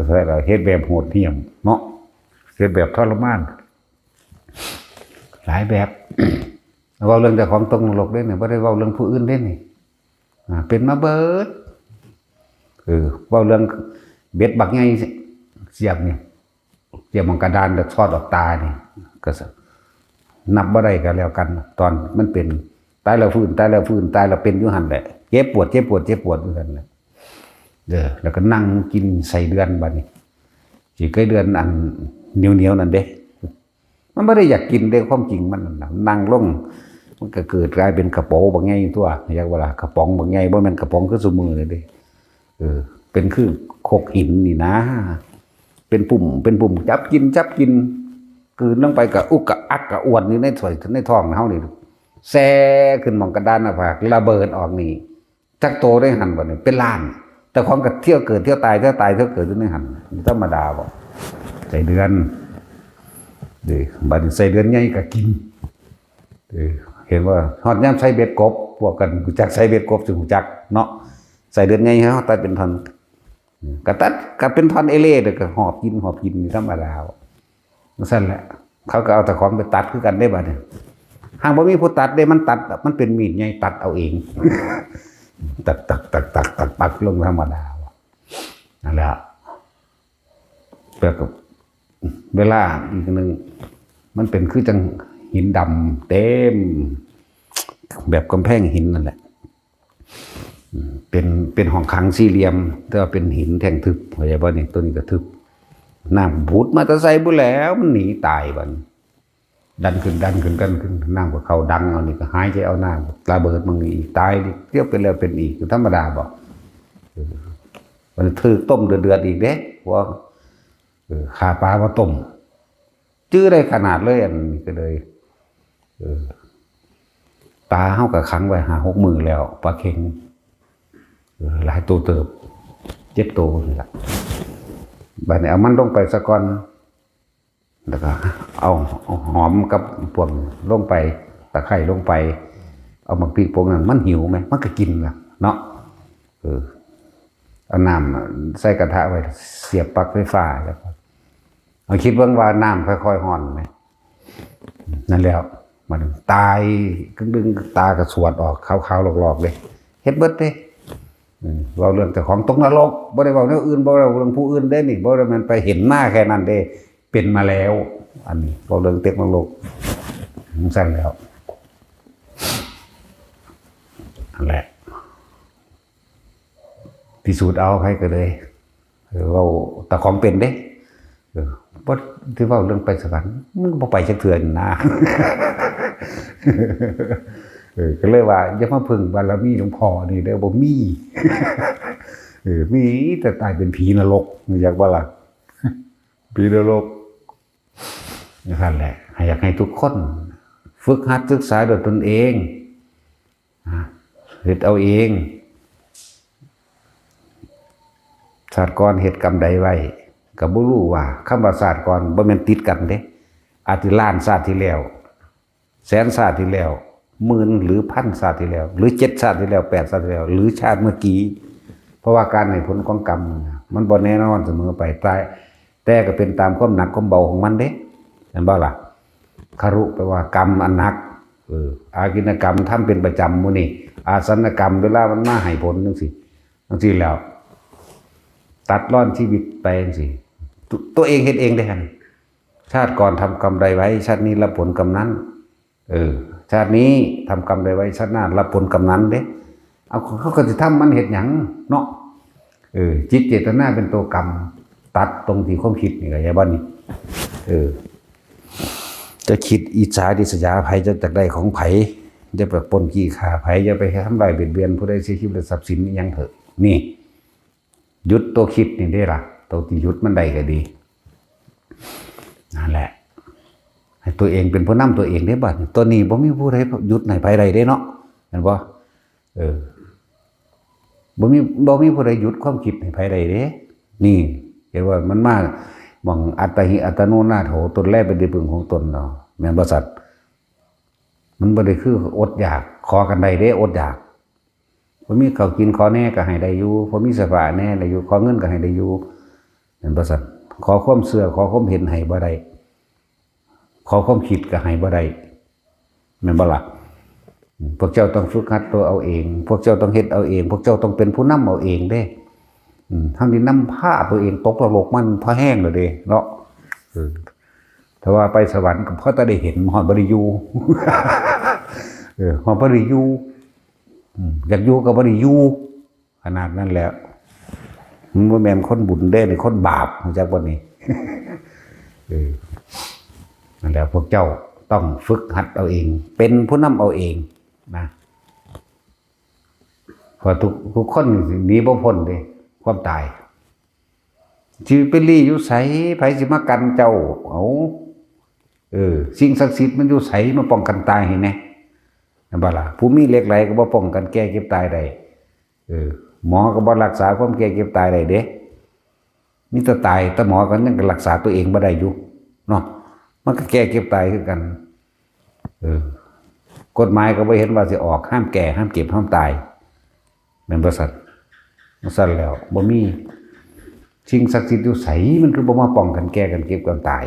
ใช่เราเฮ็ดแบบโหดเหี้ยมเนาะเฮ็ดแบบทรมานหลายแบบเว้าเรื่องเจ้าของตกนรกเด้นี่บ่ได้เว้าเรื่องผู้อื่นเด้นี่เป็นมาเบิดเว้าเรื่องเบ็ดบักใหญ่เสียบนี่เสียบมันกระดานแล้วทอดออกตานี่ก็นับบ่ได้ก็แล้วกันตอนมันเป็นตายแล้วฟื้นตายแล้วเป็นอยู่หั่นแหละเจ็บปวดอยู่หั่นแหละแล้วก็นั่งกินใส่เดือนบัดนี้สิเคยเดือนอันเหนียวนั่นเด้มันไม่ได้อยากกินเด้ความจริงมันนั่งลงมันก็เกิดกลายเป็นกระโปงบางไงตัวอยากว่าล่ะกระป๋องบางไงบ่แม่นกระป๋องคือซุมือเลยเด้เป็นคือโคกหินนี่นะเป็นปุ่มจับกินกลืนลงไปกับอุกกะอักกะอ้วนนี่ในท้องเฮานี่แซ่ขึ้นหม่องกระดานหน้าผากระเบิดออกนี่จักโตได้หั่นบ่นี่เป็นล้านแต่ของก็เที่ยวเกิดเที่ยวตายอยู่ในหั่นธรรมดาบ่ ไส้เดือนบัดนี้ไส้เดือนใหญ่ก็กินเห็นว่าฮอดยามใส่เบ็ดกบพวกกันรู้จักใส่เบ็ดกบสิรู้จักเนาะไส้เดือนใหญ่เฮาตัดเป็นท่อนก็ตัดก็เป็นท่อนเอเล่เด้อก็หอบกินนี่ธรรมดาซั่นแหละเขาก็เอาตะขอไปตัดคือกันได้บัดนี้หากบ่มีผู้ตัดได้มันตัดมันเป็นมีดใหญ่ตัดเอาเองตักลงธรรมดานั่นแหละแบบกับเวลาอีกนึงมันเป็นคือจังหินดำเต็มแบบกำแพงหินนั่นแหละเป็นห้องขังสี่เหลี่ยมแต่ว่าเป็นหินแท่งทึบเข้าใจบ่นี่ตัวนี้ก็ทึบน้ำพุดมาตะไซบุแล้วมันหนีตายบัดดันขึ้นน้ำกับเขาดังเอานี่ก็หายใจเอาน้ำระเบิดมึงอีกตายดิเรียบไปแล้วเป็นอีกธรรมดาบอกมันถือต้มเดือดอีกเด้ว่าขาปลามาต้มจื้อได้ขนาดเลยอันนี้ก็เลยตาเฮากับขังไว้5-6 มื้อแล้วปลาเค็งหลายตัวเติบ7 ตัวนี่ล่ะบัดนี้เอามันลงไปซะก่อนแล้วก็เอาหอมกับพวกลงไปตะไคร้ลงไปเอามาปีกพวกนั้นมันหิวไหมมันก็กินล่ะเนาะเอาน้ำใส่กระทะไว้เสียบปลั๊กไฟฟ้าแล้วเอาคิดว่าน้ำค่อยๆห่อนไหมนั่นแล้วมันตายดึงตากระสวดออกขาวๆหลอกๆเลยเฮ็ดเบิดเด้เราเรื่องแต่ของตกนรกบ่ได้เว้าเรื่องอื่นบ่ได้เรื่องผู้อื่นได้นี่บ่ได้มันไปเห็นมาแค่นั้นเด้เป็นมาแล้วอันนี้เว้าเรื่องเทคโนโลยีสั่นแล้วนั่นแหละพิสูจน์เอาให้ก็เลยเว้าแต่ของเป็นเด้บ่ที่เว้าเรื่องไปสวรรค์มันบ่ไปจักเทื่อนะก็เลยว่าอย่ามาพึ่งบารมีหลวงพ่อนี่เด้อบ่มีมีแต่ตายเป็นผีนรกอยากบ่ล่ะผีนรกนั่นแหละอยากให้ทุกคนฝึกหัดศึกษาด้วยตนเองเฮ็ดเอาเองชาติก่อนเฮ็ดกรรมใดไว้ก็บ่รู้ว่าคำว่าชาติก่อนบ่แม่นติดกันเด้อาจสิล้านชาติที่แล้วแสนชาติที่แล้วหมื่นหรือพันชาติที่แล้วหรือ7 ชาติที่แล้ว8 ชาติที่แล้วหรือชาติเมื่อกี้เพราะว่าการให้ผลของกรรมมันบ่แน่นอนเสมอไปแต่ก็เป็นตามความหนักความเบาของมันเด้เห็นบ่ล่ะคารุแปลว่ากรรมอันหนักอากินกรรมทำเป็นประจำมื้อนี้อาสนกรรมเวลามันมาให้ผลจังซี่แล้วตัดร่อนชีวิตไปจังซี่ตัวเองเฮ็ดเองได้หั่นชาติก่อนทำกรรมใดไว้ชาตินี้รับผลกรรมนั้นชาตินี้ทำกรรมใดไว้ชาติหน้ารับผลกรรมนั้นเด้เอาเขาก็สิทำมันเฮ็ดหยังเนาะจิตเจตนาเป็นตัวกรรมตัดตรงที่ความคิดนี่ก็อย่าบ่นี่จะคิดอิจฉาริษยาไผจะจากได้ของไผจะไปปล้นขี้ฆ่าไผจะไปทำลายเบียดเบียนผู้ใดเสียชีวิตและทรัพย์สินอีหยังเถอะนี่หยุดตัวคิดนี่ได้ล่ะตัวที่หยุดมันได้ก็ดีนั่นแหละให้ตัวเองเป็นผู้นำตัวเองได้บัดตัวนี้บ่มีผู้ใดหยุดให้ไผใดได้เนาะเห็นบ่บ่มีผู้ใดหยุดความคิดให้ไผใดเด้นี่เห็นว่ามันมาบังอัตหิอัตโนนาโถตนแลเป็นที่พึ่งของตนเนาะแม่นบ่สัตว์มันบ่ได้คืออดอยากขอกันได้เด้อดอยากบ่มีข้าวกินขอแน่ก็ให้ได้อยู่บ่มีเสื้อผ้าแน่ได้อยู่ขอเงินก็ให้ได้อยู่แม่นบ่สัตว์ขอความเชื่อขอความเห็นให้บ่ได้ขอความคิดก็ให้บ่ได้แม่นบ่ล่ะพวกเจ้าต้องฝึกหัดตัวเอาเองพวกเจ้าต้องเฮ็ดเอาเองพวกเจ้าต้องเป็นผู้นำเอาเองเด้ทั้งที่นำผ้าตัวเองตกนรกมันพอแห้งเลยเด้เนาะถ้าว่าไปสวรรค์ก็เพราะจะได้เห็นหอดบริยูหอดบริยูอยากอยู่กับบริยูขนาดนั้นแล้วมันว่าแมนคนบุญได้หรือคนบาปจากวันนี้นั่นแหละพวกเจ้าต้องฝึกหัดเอาเองเป็นผู้นำเอาเองนะพอทุกคนหนีบ่พ้นเลยความตายชีวิตเป็นลี่อยู่ไสไผสิมากันเจ้าเอาสิ่งศักดิ์สิทธิ์มันอยู่ไสมาป้องกันตายให้แน่นั่นบ่ล่ะผู้มีเหล็กไหลก็บ่ป้องกันแก่เก็บตายได้หมอก็บ่รักษาความแก่เก็บตายได้เด้ มีแต่ตายแต่หมอก็ยังรักษาตัวเองบ่ได้อยู่เนาะมันก็แก้เก็บตายคือกันกฎหมายก็บ่เห็นว่าสิออกห้ามแก่ห้ามเก็บห้ามตายแม่นบ่ซั่นซั่นแล้วบ่มีสิ่งศักดิ์สิทธิ์อยู่ไสมันคือบ่มาป้องกันแก้กันเก็บกันตาย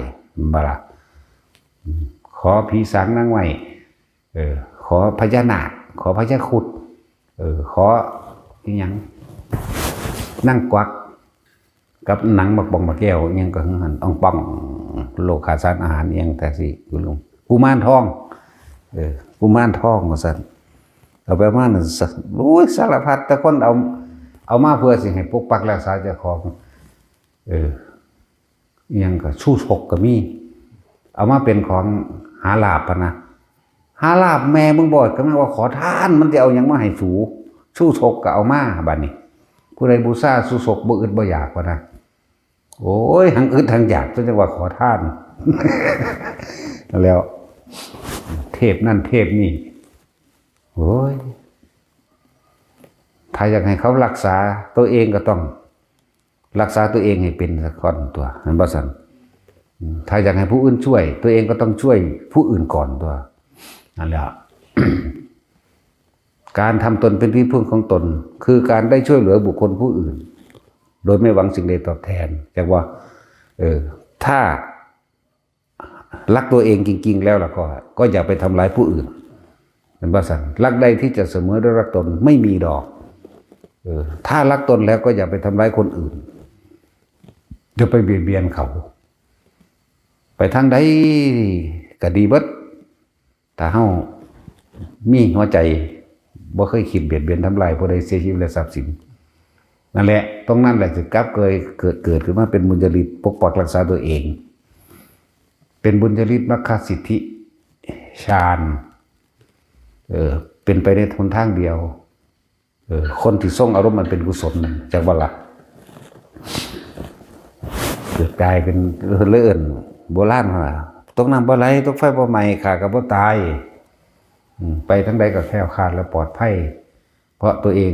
บ่ล่ะขอผีสางนางไว้ขอพญานาคขอพญาครุฑขออีหยังนั่งกวักกับหนังบักบองบักแก้วอิหยังก็หันอ่องป่องโลกขาดสารอาหารอิหยังแต่สิคุณลุงกุมารทองกุมารทองว่าซั่นเอาไปมานั่นโอ้ยสารพัดแต่คนเอามาเพื่อสิให้ปกปักรักษาเจ้าของอิหยังก็ชู้ชกก็มีเอามาเป็นของหาลาภนะหาลาภแม่มึงบอกก็มาว่าขอทานมันจะเอาหยังมาให้สูชู้ชกก็เอามาบัดนี้ผู้ใดบูชาสู้ชกบ่อึดบ่อยากว่านะโอ้ยทั้งอึดทั้งอยากจนจังว่าขอทานแล้วเทพนั่นเทพนี่โอ้ยถ้าอยากให้เขารักษาตัวเองก็ต้องรักษาตัวเองให้เป็นสักคนตัวนั่นบ่ซั่นถ้าอยากให้ผู้อื่นช่วยตัวเองก็ต้องช่วยผู้อื่นก่อนตัวนั่นแหละ การทำตนเป็นที่พึ่งของตนคือการได้ช่วยเหลือบุคคลผู้อื่นโดยไม่หวังสิ่งใดตอบแทนจากว่าถ้ารักตัวเองจริงๆแล้วล่ะก็อย่าไปทำร้ายผู้อื่นเป็นภาษารักใดที่จะเสมอด้วยรักตนไม่มีดอกถ้ารักตนแล้วก็อย่าไปทำร้ายคนอื่นจะไปเบียดเบียนเขาไปทางใดก็ดีเบิดแต่เฮามีหัวใจบ่เคยคิดเบียดเบียนทำลายผู้ใดเสียชีวิตและทรัพย์สินนั่นแหละตรงนั้นแหละจะกลับเกิดขึ้นมาเป็นบุญญาลิตปกปักรักษาตัวเองเป็นบุญญาลิตมรรคสิทธิฌานเป็นไปในหนทางเดียวคนที่ทรงอารมณ์มันเป็นกุศลจากว่าละเกิดกลายเป็นเลื่อนโบราณว่าตกน้ำบ่ไหลตกไฟบ่ไหม้ขาก็บ่ตายไปทั้งใดก็แคล้วคลาดและปลอดภัยเพราะตัวเอง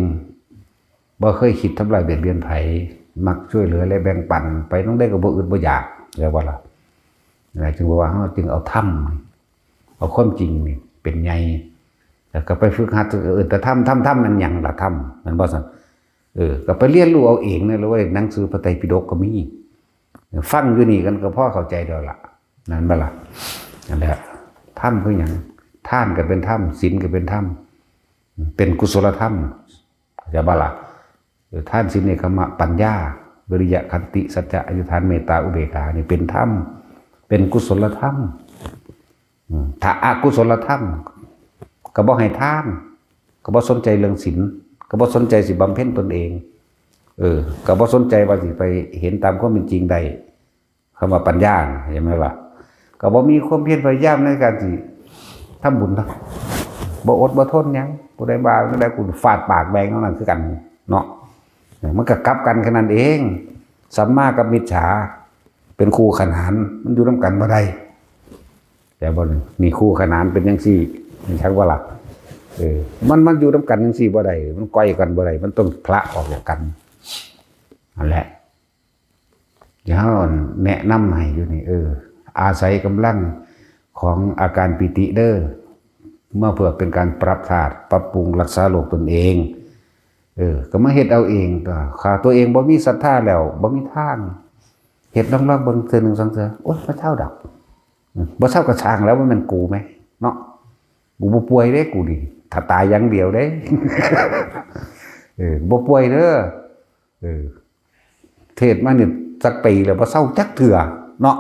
บ่เคยคิดทำลายเบียดเบียนไผมักช่วยเหลือและแบ่งปันไปทั้งใดก็บ่อึดบ่อยากเรียกว่าล่ะจึงว่าเฮาจึงเอาธรรมเอาความจริงนี่เป็นใหญ่แล้วก็ไปฝึกหัดแต่ธรรมมันหยังล่ะธรรมมันบ่ซั่นก็ไปเรียนรู้เอาเองนะแล้วว่าหนังสือพระไตรปิฎกก็มีฟังอยู่นี่กันก็พอเข้าใจแล้วล่ะนั่นบ่ล่ะนั่นแหละธรรมคือหยังทานก็เป็นธรรมศีลก็เป็นธรรมเป็นกุศลธรรมจะบ่ล่ะทานศีลเนกขมะปัญญาวิริยะขันติสัจจะอธิษฐานเมตตาอุเบกขานี่เป็นธรรมเป็นกุศลธรรมถ้าอกุศลธรรมก็บ่ให้ทานก็บ่สนใจเรื่องศีลก็บ่สนใจสิบำเพ็ญตนเองก็บ่สนใจว่าสิไปเห็นตามความเป็นจริงใดคำว่าปัญญาเห็นไหมล่ะก็บ่มีความเพียรพยายามในการสิทำบุญบ่อดบ่ทนหยังผู้ใดบ่าผู้ใดกูฟาดปากแบงนั่นน่ะคือกันเนาะมันก็กลับกันแค่นั้นเองสัมมากับมิจฉาเป็นคู่ขนานมันอยู่นำกันบ่ได้แต่บ่นี่คู่ขนานเป็นจังซี่มันชักว่าล่ะมันอยู่นำกันจังซี่บ่ได้มันก้อยกันบ่ได้มันต้องพละออกจากกันนั่นแหละเดี๋ยวแนะนำให้อยู่นี่อาศัยกำลังของอาการปิติเด้อเมื่อเพื่อเป็นการปรับธาตุปรับปรุงรักษาโลกตนเองก็มาเฮ็ดเอาเองข้าตัวเองบ่มีศรัทธาแล้วบ่มีทางเฮ็ดลองๆเบิ่งเทื่อนึง2เทื่อโอ๊ยบ่เท่าดอกบ่เท่ากับช่างแล้วมันกูไหมเนาะกูบ่ป่วยเด้กูดิถ้าตายอย่างเดียวเด้ บ่ป่วยเด้อเทศมานี่สักปีแล้วบ่เศร้าจักเทื่อเนาะ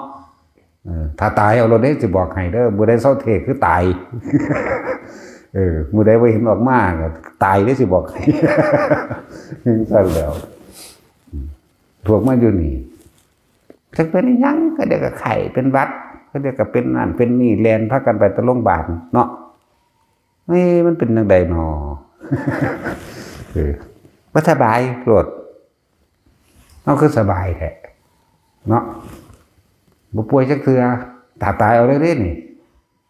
ถ้าตายเอาเราได้สิบอกให้เด้อมื้อใดเศร้าเทศคือตายมื้อใดบ่เห็นออกมาก็ตายได้สิบอกให้ซั่นแล้วพวกมาอยู่นี่จักเป็นหยังก็เดี๋ยวก็ไข้เป็นหวัดก็เดี๋ยวก็เป็นนั่นเป็นนี่แล่นพากันไปตะโรงพยาบาลเนาะมันเป็นจังได๋น้อบ่สบายโปรดมันคือสบายแท้เนาะบ่ป่วยจักเทื่อตายเอาเลยเด้นี่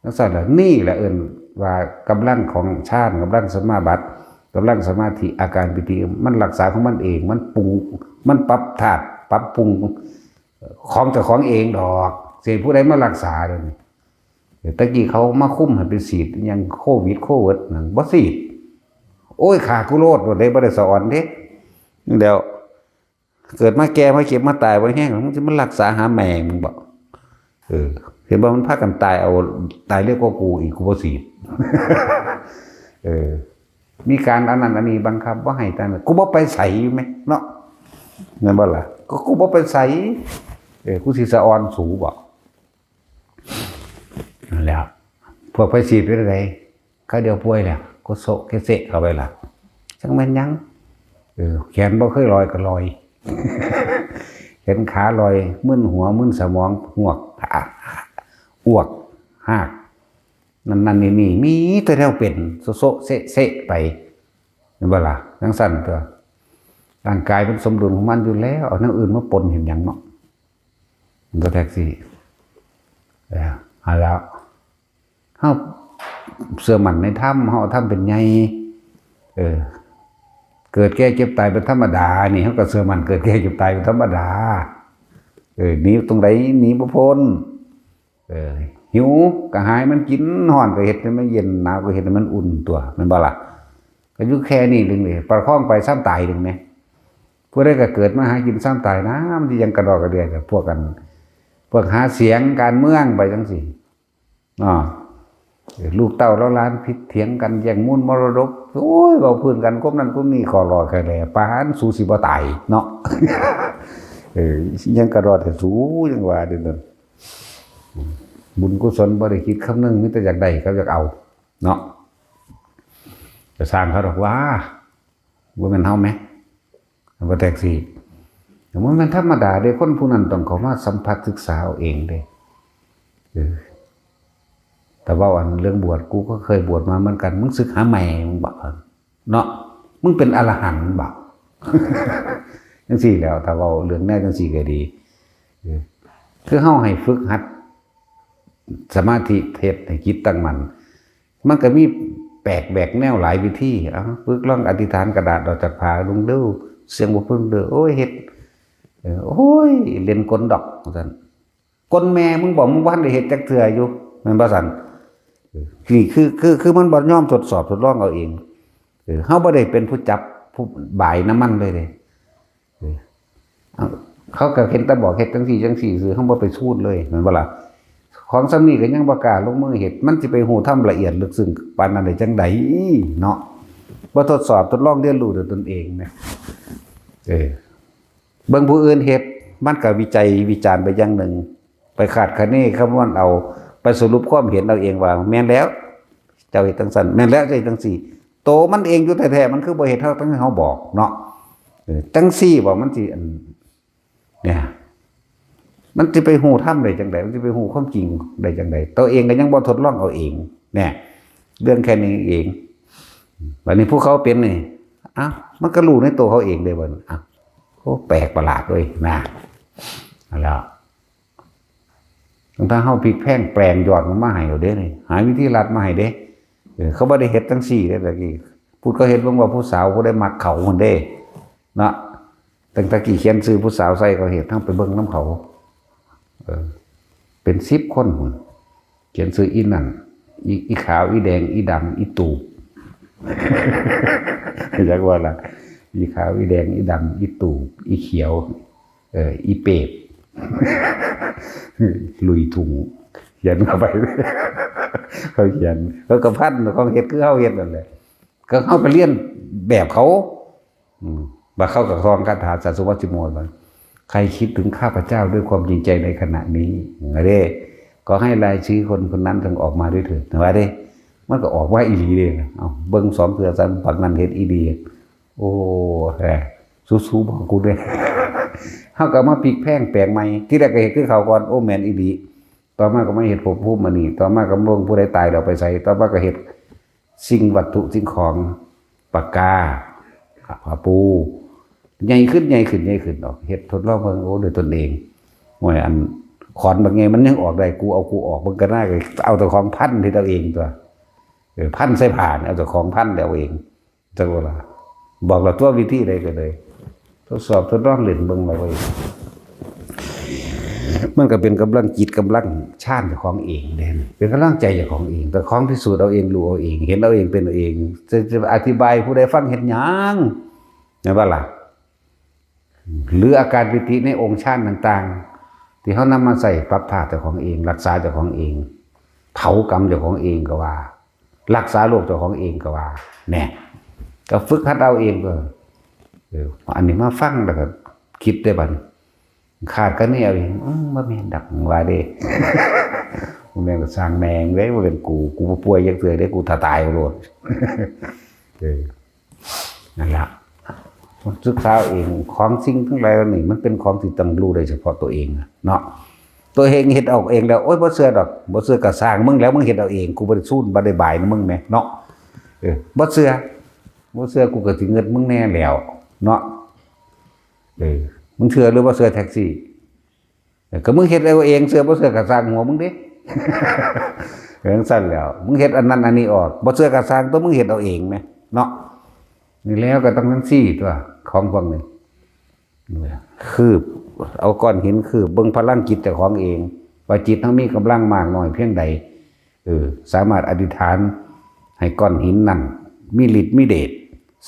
จังซั่นล่ะนี่แหละว่ากำลังของฌานกำลังสมาบัติกำลังสมาธิอาการปิติมันรักษาของมันเองมันปรุงมันปรับธาตุ ปรับปรุงของเจ้าของเองดอกเสียผู้ใดมารักษาเดี๋ยวนี้ตะกี้เขามาคุ้มให้เป็นฉีดยังโควิดนั่นบ่ฉีดโอ้ยขากูโลดบ่ได้บ่ได้สอนเด้เดี๋ยวเกิดมาแก่มาเจ็บมาตายบ่แห้งมันจะมันรักษาหาแม่มึงบ่เห็นบ่มันพากันตายเอาตายเรียกว่ากูอีกกูบ่ฉีดมีการอันนั้นอันนี้บังคับว่าให้ตายกูบ่ไปใส่อยู่มั้ยเนาะแม่นบ่ล่ะก็กูบ่ไปใส่กูสิสะออนสูบ่นั่นแหละพวกไปฉีดไปได้เขาเดียวป่วยแล้วก็โซะเกเซเข้าไปล่ะจังแม่นยังแขนบ่เคยลอยก็ลอยเห็นขาลอยมึนหัวมึนสมองหวกอ้วกหากนั่นนี่มีแต่แนวเป็นโซะเซะไปเห็นบ่ล่ะจังสั่นตัวร่างกายเป็นสมดุลของมันอยู่แล้วเอาอย่างอื่นมาปนเห็นหยังเนาะมันก็แท็กซี่แล้วเฮาเสื่อมันในถ้ำเฮาถ้ำเป็นไงเกิดแก่เจ็บตายเป็นธรรมดานี่เฮาก็เสื่อมันเกิดแก่เจ็บตายเป็นธรรมดาหนีตรงไหนหนีบ่พ้นหิวกระหายมันกินร้อนก็เฮ็ดให้มันเย็นหนาวก็เฮ็ดให้มันอุ่นตัวแม่นบ่ล่ะก็อยู่แค่นี้นึงเลยประคองไปซ้ำตายนึงแม่ผู้ใดก็เกิดมาหากินซ้ำตายนะมันสิยังกระดอกกระเดียกับพวกกันพวกหาเสียงการเมืองไปจังซี่ลูกเต้าแล้วล้านพิษเถียงกันแย่งมูลมรดกโอ้ยเบาพื้นกันก้มนั่นก้มนี่ขอรอแค่แหล่ปานสู้สิบ่ตายเนาะยังกระดอแต่สู้ยังว่าเด้อบุญกุศลบ่ได้คิดคำนึงมีแต่อยากได้เขาอยากเอาเนาะจะสร้างเขาหรอกว่าแม่นเฮามั้ยบ่แท็กซี่มันธรรมดาเด้คนผู้นั้นต้องเข้ามาสัมผัสศึกษาเอาเองเด้แต่ว่าอันเรื่องบวชกูก็เคยบวชมาเหมือนกันมึงศึกหาแม่มึงบอกเนาะมึงเป็นอรหันต์บอกจังซี่แล้วแต่ว่าเรื่องแน่จังซี่ก็ดีคือเฮาให้ฝึกหัดสมาธิเทศให้จิตตั้งมั่นมันก็มีแปลกแบกแนวหลายวิธีฝึกลองอธิษฐานกระดาษออกจากผ้าลงเด้อเสียงบ่เพิ่นเด้อโอ้ยเฮ็ดโอ้ยเล่นกลดอกซั่นกลแม่มึงบอกมึงบ่ทันได้เฮ็ดจักเทื่ออยู่แม่นบ่ซั่นนี่คือมันบ่ยอมทดสอบทดลองเอาเองเฮาบ่ได้เป็นผู้จับผู้บ่ายน้ำมันเลยเด้เขาก็เห็นแต่บอกเฮ็ดจังซี่คือเฮาบ่ไปสู้เลยแม่นบ่ล่ะของซำนี้ก็ยังบ่กล้าลงมือเฮ็ดมันสิไปฮู้ทำละเอียดลึกซึ้งปานนั้นได้จังได๋เนาะบ่ทดสอบทดลองเรียนรู้ด้วยตนเองนะเบิ่งผู้อื่นเฮ็ดมันก็วิจัยวิจารณ์ไปอย่างหนึ่งไปคาดคะเนคำนวณเอาไปสรุปความเห็นเอาเองว่าแม่นแล้วเจ้าเฮ็ดจังซั่นแม่นแล้วเจ้าเฮ็ดจังซี่โตมันเองอยู่แท้ๆมันคือบ่เฮ็ดเท่าที่เฮาบอกเนาะจังซี่บ่มันสิเนี่ยมันสิไปฮู้ธรรมได้จังได๋มันสิไปฮู้ความจริงได้จังได๋ตัวเองก็ยังบ่ทดลองเอาเองเนี่ยเรื่องแค่นี้เองบัดนี้ผู้เขาเป็นนี่มันก็รู้ในตัวเขาเองได้บ่โอ้แปลกประหลาดด้วยนะแล้วถ้าเฮาพลิกแพงแปลงยอดมันมาให้เราเด้นี่หาวิธีรัดมาให้เด้เขาบ่ได้เฮ็ดจังซี่เด้ตะกี้พูดก็เฮ็ดว่าผู้สาวผู้ได้มักเขาคนเด้เนาะตั้งแต่กี้เขียนชื่อผู้สาวใส่ก็เฮ็ดทั้งไปเบิ่งนำเขาเป็น10คนพุ่นเขียนชื่ออีนั่นอีขาวอีแดงอีดำอีตูบจักว่าล่ะอีขาวอีแดงอีดำอีตูบอีเขียวอีเปบลุยถุงเขียนเข้าไปเขาเขียนเขาก็พันเขาเฮ็ดคือเขาเฮ็ดนั่นแหละก็เข้าไปเรียนแบบเขาบ่เข้ากับครองคาถาสัสวัติโมยมันใครคิดถึงข้าพเจ้าด้วยความจริงใจในขณะนี้เด้ก็ให้รายชื่อคนนั้นต้องออกมาด้วยเถิดว่าเด้มันก็ออกว่าอีหลีเด้เอาเบิ่ง2เทื่อ3ปักนั้นเฮ็ดอีดีโอ้แหมสู้ๆบอกกูด้วยเฮาก็มาพลิกแพงแปลงใหม่ที่แรกก็เฮ็ดคือเขาก่อนโอ้แม่นอีหลีต่อมาก็มาเฮ็ดภพภูมิมานี่ต่อมาก็บ่งผู้ใดตายแล้วไปใส่ต่อมาก็เฮ็ดสิ่งวัตถุสิ่งของปากกาผ้าปูใหญ่ขึ้นออกเฮ็ดทดลองเบิ่งโอ้ด้วยตนเองโอ้ยอันขอนบางไงมันยังออกได้กูเอากูออกมันก็น่าก็เอาแต่ของพันที่ตัวเองตัวพันใส่ผ่านเอาแต่ของพันแล้วเองจังว่าล่ะบอกเราตัววิธีใดก็เลยทดสอบทดลองเล่นเบิ่งมาไว้ มันก็เป็นกำลังจิตกำลังชาติเจ้าของเองเด่นเป็นกำลังใจเจ้าของเองแต่ของพิสูจน์เอาเองรู้เอาเองเห็นเอาเองเป็นเอาเองจะอธิบายผู้ใดฟังเห็นหยังนะว่าล่ะหรืออาการปิติในองค์ฌานต่างๆที่เขานำมาใส่ปรับธาตุเจ้าของเองรักษาเจ้าของเองเผากรรมเจ้าของเองก็ว่ารักษาโรคเจ้าของเองก็ว่าแน่ก็ฝึกหัดเอาเองก็อันนี้มาฟังแล้วก็คิดได้บัดขาดก็เนี่ยเอาเองบ่แม่นดักว่าเด้บ่แม่นก็สร้างแมงเด้บ่เป็นกูบ่ป่วยจักเทื่อเด้กูถ้าตายโลดนั่นล่ะศึกษาเองของสิ่งทั้งหลายนี่มันเป็นของที่ต้องรู้โดยเฉพาะตัวเองเนาะตัวเองเฮ็ดเอาเองแล้วโอ๊ยบ่เชื่อดอกบ่เชื่อก็สร้างมึงแล้วมึงเฮ็ดเอาเองกูบ่ได้สู้บ่ได้บายมึงแหมเนาะบ่เชื่อกูก็สิเงินมึงแน่แล้วเนาะมึงเชื่อหรือบ่เชื่อแท็กซี่ก็มึงเฮ็ดเอาเองเชื่อบ่เชื่อก็สร้างหัวมึงดิจังซั่นแล้วมึงเฮ็ดอันนั้นอันนี้ออกบ่เชื่อก็สร้างตัวมึงเฮ็ดเอาเองแหมเนาะนี่แล้วก็ต้องทั้งสี่ตัวของพวกนี้คือเอาก้อนหินคือเบิ่งพลังจิตเจ้าของเองว่าจิตทั้งมีกำลังมากน้อยเพียงใดสามารถอธิษฐานให้ก้อนหินนั้นมีฤทธิ์มีเดช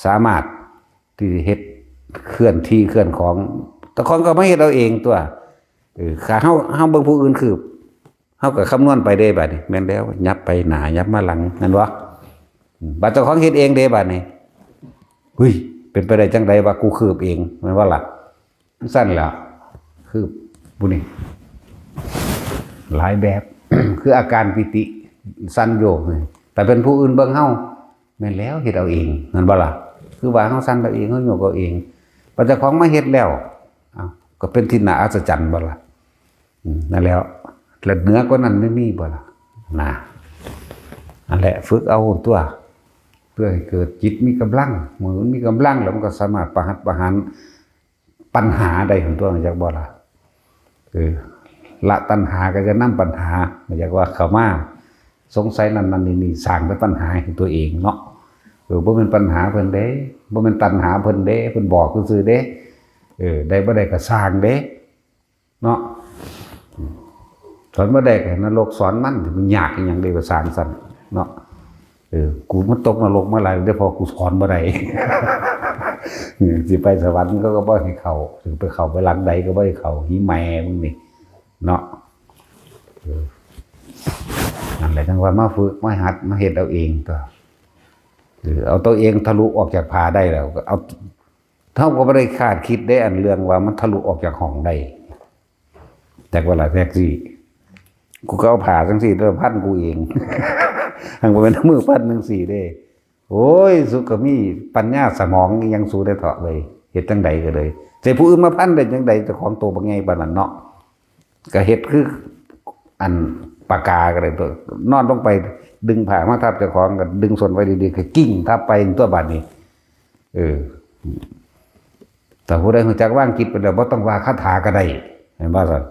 สามารถที่เฮ็ดเคลื่อนที่เคลื่อนของแต่ของก็ไม่เฮ็ดเอาเองตัวขาเฮาเบิ่งผู้อื่นคือเฮาก็คำนวณไปได้บัดนี้แม่นแล้วยับไปหน้ายับมาหลังนั่นวะบัดเจ้าของเฮ็ดเองเด้บัดนี้เฮ้ยเป็นไปได้จังไดว่ากูคืบเองมันว่าล่ะสั้นแล้วคือบุนี่หลายแบบ คืออาการปิติสั้นโยกแต่เป็นผู้อื่นเบิ่งเฮาแม่นแล้วเฮ็ดเอาเองนั่นบ่ล่ะคือว่าเฮาสั้นเอาเองเฮาโยกเอาเองปัจจัยของมาเฮ็ดแล้วก็เป็นที่น่าอัศจรรย์บ่ล่ะนั่นแล้วและเหนือกว่านั้นไม่มีบ่ล่ะน่ะนั่นแหละฝึกเอาตัวเพื่อให้เกิดจิตมีกำลังมือมีกำลังแล้วมันก็สามารถประหัตประหารปัญหาได้ของตัวจากบ่ล่ะละตัณหาก็จะนำปัญหามาจากว่าเข้ามาสงสัยนั่นนี่สร้างเป็นปัญหาให้ตัวเองเนาะบ่เป็นปัญหาเพิ่นเด้บ่เป็นตัณหาเพิ่นเด้เพิ่นบอกซื่อๆเด้ได้บ่ได้ก็สร้างเด้เนาะสอนบ่ได้ก็นรกสอนมันยากอีหยังเด้ว่าสร้างซั่นเนาะกูมันตกนรกเมื่อไหร่ได้พอกูสอนบ่ได้สิไปสวรรค์ก็บ่ให้เข้าถึงไปเข้าไปหลังใดก็บ่ให้เข้าหิแม่มึงนี่เนาะนั่นแหละจังว่ามาฝึกมาหัดมาเฮ็ดเอาเองตัวเอาตัวเองทะลุออกจากผาได้แล้วเอาเท่าก็บ่ได้คาดคิดได้อันเรื่องว่ามันทะลุออกจากห้องได้แต่เวลาแท็กซี่กูก็เอาผ่าจังซี่แล้วพันกูเองหังบ่เป็นมือพันจังซี่เด้โอ้ยสุก็มีปัญญาสมองยังสู้ได้เถาะเลยเฮ็ดจังใดก็เลยแต่ผู้อื่นมาพันได้จังใดเจ้าของโตบ่ไงปานนั้นเนาะก็เฮ็ดคืออันปากกาก็ได้ตัวนอนลงไปดึงผ้ามาทับเจ้าของก็ดึงส่วนไว้ดีๆก็กิ้งทับไปตัวบัดนี้แต่ผู้ใดรู้จักวางจิตไปแล้วบ่ต้องว่าคาถาก็ได้เห็นบ่ซั่น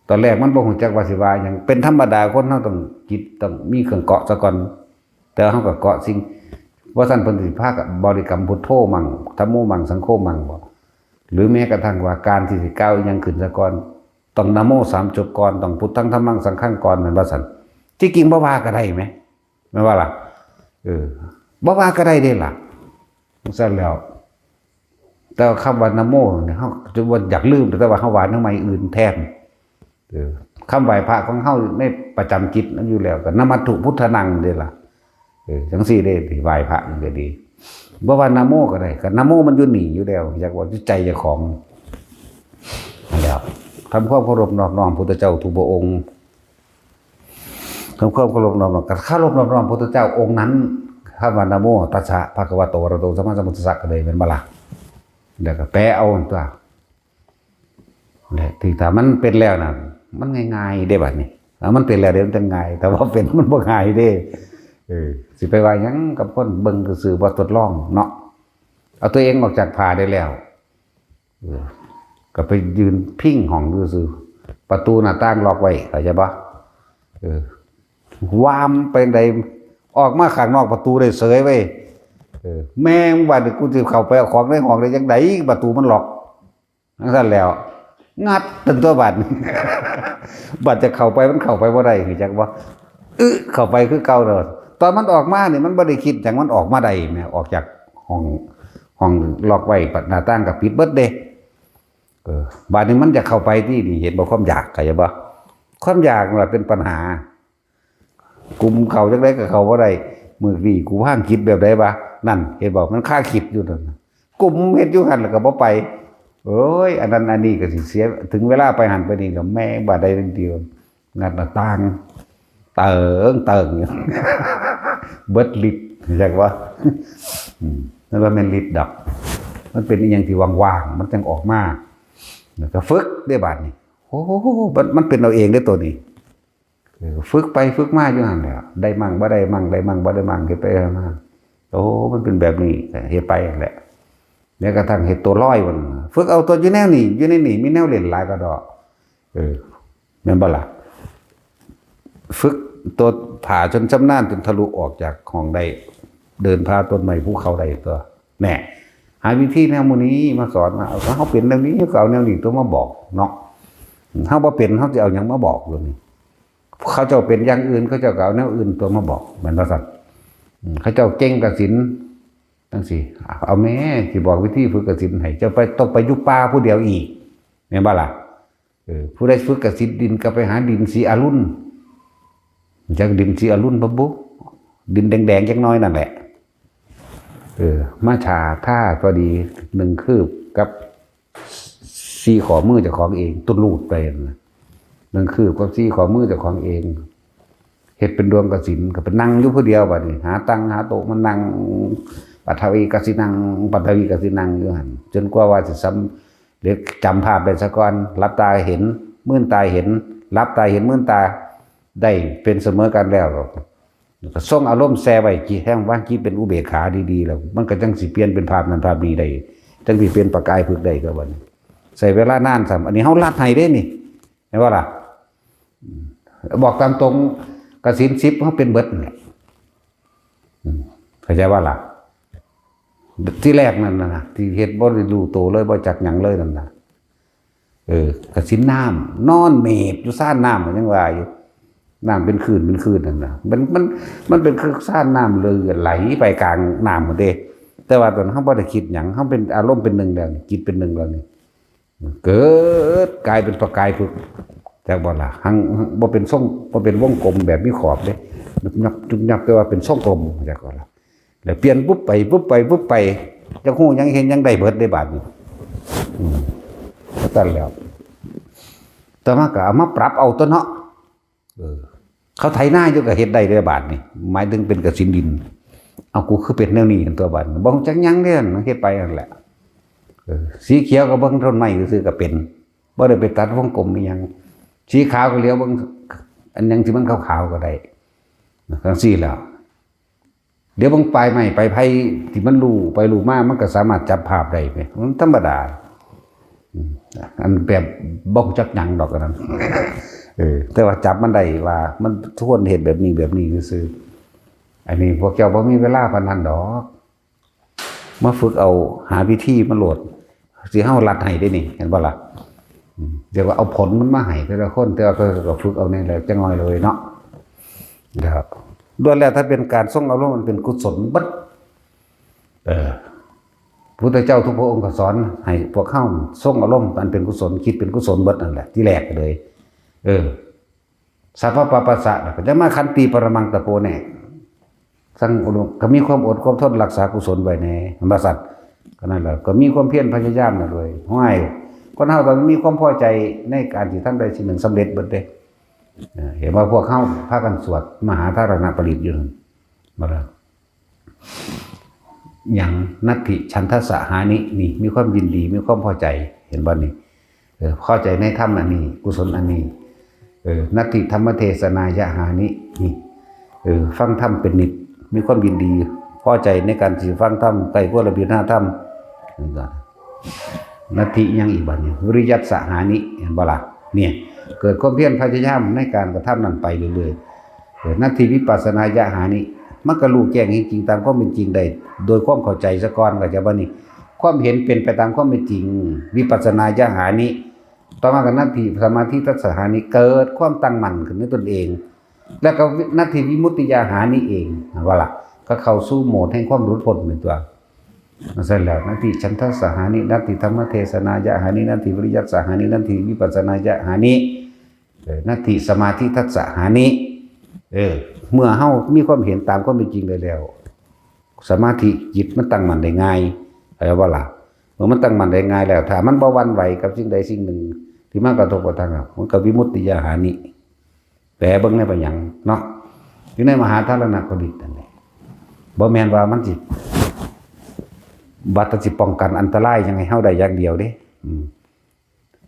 ตอนแรกมันบ่รู้จักว่าสิว่าหยังเป็นธรรมดาคนเฮาต้องจิตต้องมีเครื่องเกาะซะก่อนแต่เฮาก็เกาะสิ่งว่าซั่นเพิ่นสิพากับบริกรรมพุทโธมั่งธัมโมมั่งสังโฆมั่งบ่หรือแม้กระทั่งว่าการที่สิก้าวอีหยังขึ้นซะก่อนต้องนะโม3จบก่อนต้องพุทธังธัมมังสังฆังก่อนแม่นบ่ซั่นที่จริงบ่ว่าก็ได้แหมแม่นว่าล่ะบ่ว่าก็ได้เด้ล่ะซั่นแล้วแต่คำว่านะโมเนี่ยเฮาจนว่าอยากลืมแต่ว่าเฮาว่าในอื่นแทนคำไหว้พระของเฮาในประจำจิตนั้นอยู่แล้วก็นมัตถุพุทธนังเด้ล่ะจังซี่เด้ไหว้พระนี่ก็ดีบ่ว่านะโมก็ได้ก็นะโมมันอยู่นี่อยู่แล้วอยากว่าใจเจ้าของแล้วทำความเคารพนอบน้อมพุทธเจ้าทุกพระองค์ทำความเคารพนอบน้อมกับเคารพนอบน้อมพุทธเจ้าองค์นั้นคำว่านะโมตัสสะภะคะวะโตอะระหะโตสัมมาสัมพุทธัสสะก็เลยเป็นบ่ล่ะเดี๋ยวก็แปลเอาตัวแหละถึงถ้ามันเป็นแล้วน่ะมันง่ายๆได้บัดนี้มันเป็นแล้วเดี๋ยวมันจะง่ายแต่ว่าเป็นมันบ่ง่ายเด้สิไปว่าหยังกับคนเบิ่งซื่อๆบ่ทดลองเนาะเอาตัวเองออกจากผาได้แล้วก็ไปยืนพิงห้องซื่อๆประตูหน้าต่างล็อกไว้เข้าใจบ่วามไปใดออกมาข้างนอกประตูได้เสยไว้แม่งว่ากูสิเข้าไปเอาของในห้องได้จังได๋ประตูมันล็อกจังซั่นแล้ว งัดตึงตัวบัด บัดจะเข้าไปมันเข้าไปบ่ได้คือจักว่าเข้าไปคือเก่าเด้อตอนมันออกมาเนี่ยมันบ่ได้คิดจังมันออกมาได้แม่ออกจากห้องล็อกไว้หน้าต่างก็ปิดเบิดเด้บัดนี้มันจะเข้าไปที่นี่เห็นบ่ความอยากเข้าใจบ่ความอยากน่ะเป็นปัญหากลุ่มเข้าจังได๋ก็เข้าบ่ได้มื้อนี้กูพางคิดแบบใดบ่นั่นเห็นบ่มันค่าคิดอยู่นั่นกลุ่มเฮ็ดอยู่หั่นแล้วก็บ่ไปโอ้ยอันนั้นอันนี้ก็สิเสียถึงเวลาไปหันไปนี่ก็แม่บ่ได้เดียวงัดหน้าต่างเติงอยู่ เบิดฤทธิ์จักว่านั่นว่าแม่นฤทธิ์ดอกมันเป็นอีหยังที่ว่างๆมันจังออกมาแล้วก็ฝึกได้บาดนี้โอ้มันเป็นเอาเองได้ตัวนี้ฝึกไปฝึกมาอยู่หั่นแหละได้มั่งบ่ได้มั่งได้มั่งบ่ได้มั่งเฮ็ดไปมาโอ้มันเป็นแบบนี้เฮ็ดไปแหละแล้วกระทั่งเฮ็ดตัวร้อยมันฝึกเอาตัวอยู่แนวนี้อยู่ในนี่มีแนวเล่นหลายก็ดอกแม่นบ่ล่ะฝึกตัวผ่าจนชำนาญจนทะลุออกจากห้องได้เดินพาต้นไม้ภูเขาได้ตัวแน่หาวิธีแนวมื้อนี้มาสอนมาเอาเฮาเป็นแนวนี้ก็เอาแนวนี้ตัวมาบอกเนาะเฮาบ่เป็นเฮาสิเอาหยังมาบอกอยู่นี่เขาเจ้าเป็นอย่างอื่นเขาเจ้าก็เอาแนวอื่นตัวมาบอกแม่นบ่ซั่นเขาเจ้าเก่งกสิณจังซี่เอาแม่สิบอกวิธีฝึกกสิณให้เจ้าไปต้องไปอยู่ป่าผู้เดียวอีกแม่นบ่ล่ะผู้ใดฝึกกสิณดินก็ไปหาดินสีอรุณจากดินสีอรุณบ่บุดินแดงๆจักน้อยนั่นแหละมาชาท่าพอดี1คืบกับ4ข้อมือเจ้าของเองตุลูดไปนะ1คืบกับ4ข้อมือเจ้าของเองเฮ็ดเป็นดวงกสิณก็ไปนั่งอยู่ผู้เดียวบัดนี้หาตังหาโต๊ะมานั่งปัทวีกสินังปัทวีกสินังอยู่หั่นจนกว่าสิสำเร็จจำภาพได้ซะก่อนรับตาเห็นมื่นตาเห็นรับตาเห็นมื่นตาได้เป็นเสมอกันแล้วก็ส่งอารมณ์แซ่ไว้กี่แห่งว่ากี่เป็นอุเบกขาดีๆแล้วมันก็จังสิเปลี่ยนเป็นภาพนั้นภาพนี้ได้จังสิเป็นประกายพึกได้ก็บัดนี้ใส่เวลานานซ้ํอันนี้เฮาลัดให้เด้นี่เห็นบ่ล่ะบอกตามตรงกสิณ10เฮาเป็นเบิดนี่เข้าใจว่าล่ะที่แรกนั่นนะที่เฮ็ดบ่ได้รู้โตเลยบ่จักหยังเลยนั่นน่ะกสิณน้ำนอนเมดอยู่ซ่านน้ำยังว่าอยู่น้ำเป็นคลื่นนั่นน่ะมันเป็นคือซ่านน้ำเลยไหลไปกลางน้ำหมดเด้แต่ว่าตอนเฮาบ่ได้คิดหยังเฮาเป็นอารมณ์เป็นหนึ่งแล้วจิตเป็นหนึ่งแล้วนี่เกิดกลายเป็นประกายพึกจักบ่ล่ะหังบ่เป็นทรงบ่เป็นวงกลมแบบมีขอบเด้ยุบแต่ว่าเป็นทรงกลมจักบ่ล่ะแล้วเปลี่ยนปุ๊บไปจะฮู้ยังเห็นยังได้เบิดได้บาดนี้ตันแล้วแต่มาก็เอามาปรับเอาตัวเนาะเขาไถนาอยู่ก็เฮ็ดได้ได้บาดนี้หมายถึงเป็นกสิณดินเอากูคือเป็นแนวนี้กันตัวบาดบ่จักหยังเด้อเฮ็ดไปนั่นแหละสีเขียวก็เบิ่งต้นไม้ซื่อๆก็เป็นบ่ได้ไปตัดวงกลมอีหยังสีขาวก็เหลียวเบิ่งอันยังที่มันขาวๆก็ได้จังซี่แล้วเดี๋ยวบางปลายใหม่ไปไผที่มันรู้ไปรู้มามันก็สามารถจับภาพได้ไปมันธรรมดาอันแบบบ่จักหยังดอกอันนั้นแต่ว่าจับมันได้ว่ามันทุกคนเห็นแบบนี้ซื่ออันนี้พวกเจ้าบ่มีเวลาปานนั้นดอกมาฝึกเอาหาวิธีมาโหลดสิเฮารัดให้ได้นี่เห็นบ่ล่ะเดี๋ยวว่าเอาผลมันมาให้แต่ละคนแต่ก็ฝึกเอานี่แหละจังน้อยเลยเนาะครับด้วยแล้วถ้าเป็นการทรงอารมณ์มันเป็นกุศลบัดพุทธเจ้าทุกพระองค์ก็สอนให้พวกเฮาทรงอารมณ์มันเป็นกุศลคิดเป็นกุศลบัดนั่นแหละที่แรกเลยสัพพะปะปัสสะก็จะมาขันติปรมังตะโพแน่สังอารมณ์ก็มีความอดความทนรักษากุศลไว้ในบริษัทก็นั่นแหละก็มีความเพียรพยายามนั่นเลยห้อยคนเฮาต้องมีความพอใจในการที่ท่านใดสิ่งหนึ่งสำเร็จเบิดเด้เห็นว่าพวกเขาพากันสวดมหาธารณปริตอยู่มาแล้วอย่างนัตถิฉันทสหานินี่มีความยินดีมีความพอใจเห็นบ่นี่พอใจในธรรมอันนี้กุศลอันนี้นัตถิธรรมเทศนายหานินี่ฟังธรรมเป็นนิจมีความยินดีพอใจในการสิฟังธรรมไกลกว่าระเบียบหน้าธรรมนัตถิยังอีกบัดนี้วิริยัสสหานิเห็นบ่ล่ะเนี่ยเกิดความเพียรพยายามในการกระทำนั้นไปเรื่อยๆนัตถิวิปัสสนายหานิมันก็รู้แจ้งจริงๆตามความเป็นจริงได้โดยความเข้าใจซะก่อนก็จะบ่นี่ความเห็นเป็นไปตามความเป็นจริงวิปัสสนายหานิ ต่อมากับนัตถิสมาธิทัศหานิเกิดความตั้งมั่นขึ้นในตนเอง แล้วก็นัตถิวิมุตติยาหานิเองว่าล่ะก็เข้าสู่โหมดแห่งความหลุดพ้นในตัวนั่นเสร็จแล้วนัตถิฉันทสหานินัตถิธรรมเทศนายะหานินัตถิวิริยัสสหานินัตถิวิปัสสนายะหานินัตถิสมาธิทัศหานิเมื่อเฮามีความเห็นตามความเป็นจริงได้แล้วสมาธิจิตมันตั้งมั่นได้ง่ายอะไรว่าล่ะเมื่อมันตั้งมั่นได้ง่ายแล้วถ้ามันบ่หวั่นไหวกับสิ่งใดสิ่งหนึ่งที่มากระทบกระทั่งมันก็วิมุตติยาหานิแปลเบิ่งในปัญญังเนาะอยู่ในมหาธารณกฤษนั่นแหละบ่แม่นว่ามันสิบัดสิป้องกันอันตรายยังไงเฮาได้อย่างเดียวเด้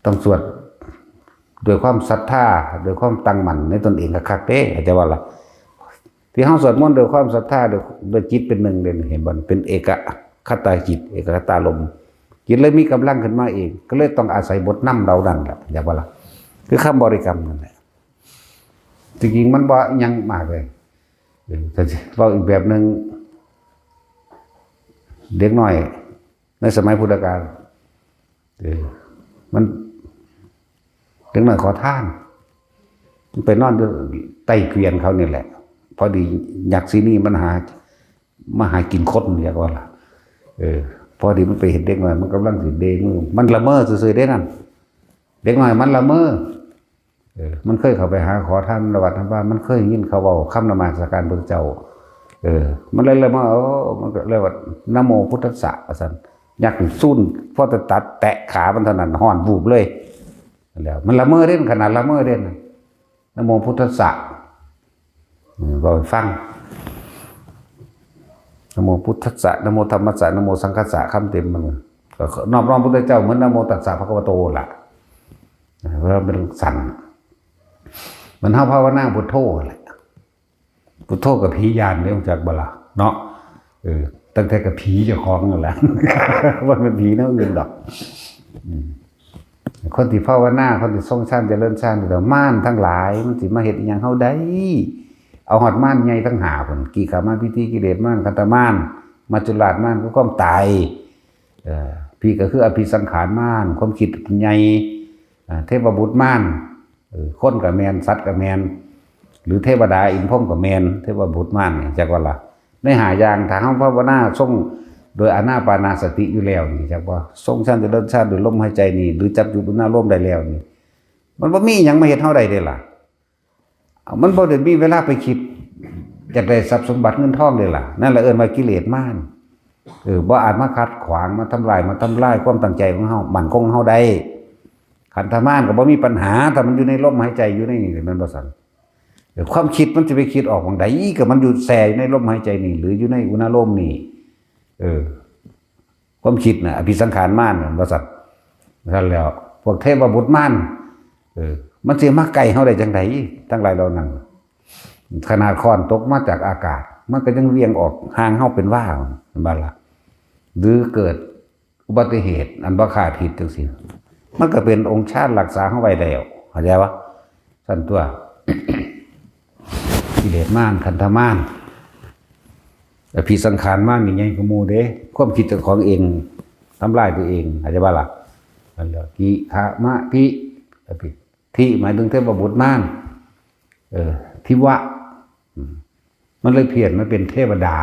ต้องสวดด้วยความศรัทธาด้วยความตั้งมั่นในตนเองคักๆเด้เข้าใจว่าล่ะที่เฮาสวดมนต์ด้วยความศรัทธาด้วยจิตเป็นหนึ่งเด่นเห็นบ่เป็นเอกคตาจิตเอกคตาลมจิตเลยมีกำลังขึ้นมาเองก็เลยต้องอาศัยบทนำเรานั่นแหละเข้าใจว่าล่ะคือคำบริกรรมนั่นแหละจริงๆมันบ่ยังมากเลยแต่ว่าอีกแบบนึงเด็กน้อยในสมัยพุทธกาลมันเด็กน้อยขอทานไปนอนอยู่ใต้เกวียนเขาเนี่ยแหละพอดียักษ์ซีนี่มันมาหากินคดเรียกว่าล่ะพอดีมันไปเห็นเด็กน้อยมันกำลังสิเดมือมันละเมอซื่อๆได้นั่นเด็กน้อยมันละเมอมันเคยเข้าไปหาขอท่านระวัดท่านว่ามันเคยยินเขาเว้าคำนมัสการเบิ่งเจ้ามันเลยละเมอมันก็เลยว่านะโมพุทธัสสะว่าซั่นยักษ์ซุ่นพอจะตัดแตะขามันเท่านั้นฮ้อนวูบเลยแล้วมันละเมอเด่นขนาดละเมอเด่นนะโมพุทธัสสะก็ฟังนะโมพุทธัสสะนะโมธัมมัสสะนะโมสังคัสสะคำเต็มมันก็นอบน้อมพุทธเจ้าเหมือนนะโมตัสสะภะคะวะโตล่ะเพราะเป็นสั่นมันเฮาภาวนาพุทโธแหละพุทโธกับผีญาณเนี่ยจากบ่ล่ะเนาะตั้งแต่กับผีเจ้าของนั่นแหละว่าเป็นผีนั่นอื่นดอกคนที่ภาวนาคนที่ทรงฌานเจริญฌานแล้วม่านทั้งหลายมันสิมาเฮ็ดอีหยังเฮาได้เอาหอดม่านใหญ่ทั้งหาพุ่นกี่ขามาพิธีกิเลสม่านคันตม่านมัจจุราชม่านก็ความตายพี่ก็คืออภิสังขารม่านความคิดใหญ่เทพบุตรม่านคนกับแมนสัตว์กับแมนหรือเทวดาอินทร์พรหมกับแมนเทพบุตรม่านนี่จักว่าล่ะในหาอย่างถ้าเฮาภาวนาทรงโดยอานาปานาสติอยู่แล้วนี่จักว่าทรงฌานเจริญฌานด้วยลมหายใจนี่หรือจับอยู่บนหน้าลมได้แล้วนี่มันบ่มีหยังมาเฮ็ดเฮาได้เด้ล่ะมันบ่ได้มีเวลาไปคิดอยากได้ทรัพย์สมบัติเงินทองเด้ล่ะนั่นแหละเอิ้นว่ากิเลสม่านบ่อาจมาขัดขวางมาทำลายความตั้งใจของเฮามั่นคงเฮาได้ขันธม่านก็บ่มีปัญหาถ้ามันอยู่ในลมหายใจอยู่ในนี่มันบ่สั่นความคิดมันจะไปคิดออกบางใดก็มันอยู่แส่ในลมหายใจนี่หรืออยู่ในอุณหลมนี่ความคิดน่ะอภิสังขารม่านมันบ่สั่นนั่นแล้วพวกเทพบุตรม่านมันสิมาไกลเฮาได้จังไดทั้งหลายเหล่านั้นขนาดค้อนตกมาจากอากาศมันก็ยังเวียงออกห่างเฮาเป็นว่าบ่ล่ะหรือเกิดอุบัติเหตุอันบ่คาดคิดจังซี่มันก็เป็นองค์ชาติรักษาเฮาไว้แล้วเข้าใจบ่สั่นตัว กิเลสม่านขันธม่านแต่ผีสังขารม่านนี่ใหญ่กว่าหมู่เด้ความคิดเจ้าของเองทำลายตัวเองเข้าใจบ่ล่ะนั่นแหละกิขะมะพิที่หมายถึงเทพบุตรม่านทิวะมันเลยเพี้ยนมันเป็นเทวดา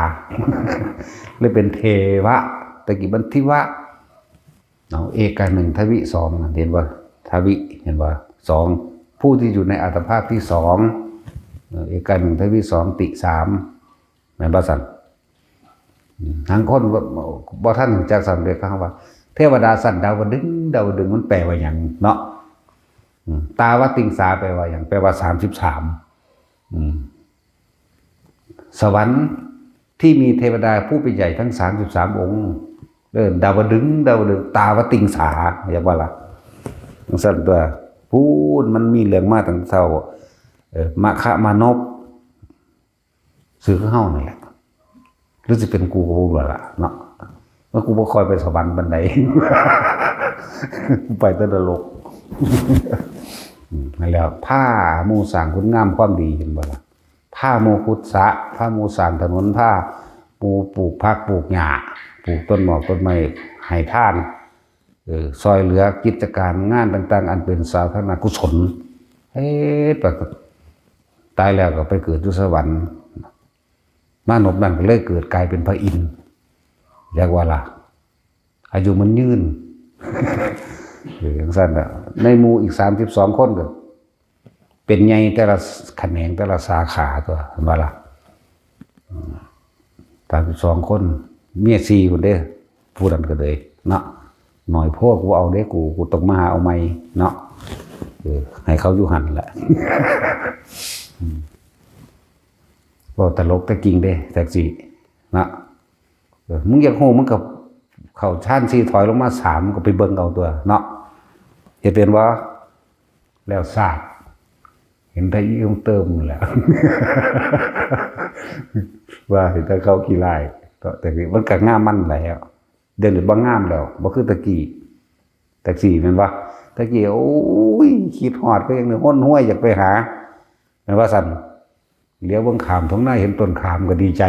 เลยเป็นเทวะตะกี้มันทิวะเอกหนึ่งทวิสองเห็นว่าทวิเห็นว่าสองผู้ที่อยู่ในอัตภาพที่สองเอกหนึ่งทวิสองติสามแม่นบ่สั่นทางคนบ่ท่านจากสั่นเลยครับว่าเทวดาสั่นดาวดึงมันแปลว่าหยังเนาะตาวติงสาแปลว่าหยังแปลว่า33สวรรค์ที่มีเทวดาผู้เป็นใหญ่ทั้ง33องค์ดาวดึงตาวติงสาอย่าว่าล่ะสั่นตัวพูดมันมีเรื่องมาตั้งเท่ามะคะมานพซื้อเฮานั่นแหละหรือสิเป็นกูก็บ่รู้ล่ะเนาะเมื่อกูบ่ค่อยไปสวรรค์บันได ไปแต่นรก นั่นแล้วผ้าหมู่สร้างคุณงามความดีเห็นบ่ล่ะผ้าหมู่ขุดสระผ้าหมู่สร้างถนนผ้าหมู่ปลูกผักปลูกหญ้าปลูกต้นหมอกต้นไม้ให้ทาน ซอยเหลือกิจการงานต่างๆอันเป็นสาธารณกุศลปกติตายแล้วก็ไปเกิดอยู่สวรรค์มานพนั่นก็เลยเกิดกลายเป็นพระอินทร์เรียกว่าล่ะอายุมันยืนอย่างสั้นอ่ะในหมู่อีก32คนก็เป็นไงแต่ละแขนงแต่ละสาขาตัวเห็นบ่ล่ะ32คนเมีย4คนเด้ผู้นั้นก็เลยเนาะหน่อยพวกกูเอาเด้กูต้องมาเอาไม่เนาะให้เขาอยู่หันแหละก็ตลกแต่กิ่งเด้แท็กซี่นะมึงอยากโหมึงกับเข้าชั้น4ถอยลงมา3ก็ไปเบิ่งเอาตัวเนาะเฮ็ดเป็นว่าแล้วซาดเห็นได้ยืมเติมแหละว่าเห็นแต่เขาขี้ลายแต่มันก็งามมันแล้วเดี๋ยวนี้บ่งามแล้วบ่คือตะกี้แท็กซี่แม่นบ่ตะกี้โอ้ยคิดฮอดก็ยังนึกห้นห้วยอยากไปหาแม่นว่าซั่นเลี้ยวเบิ่งขามท้องหน้าเห็นต้นขามก็ดีใจ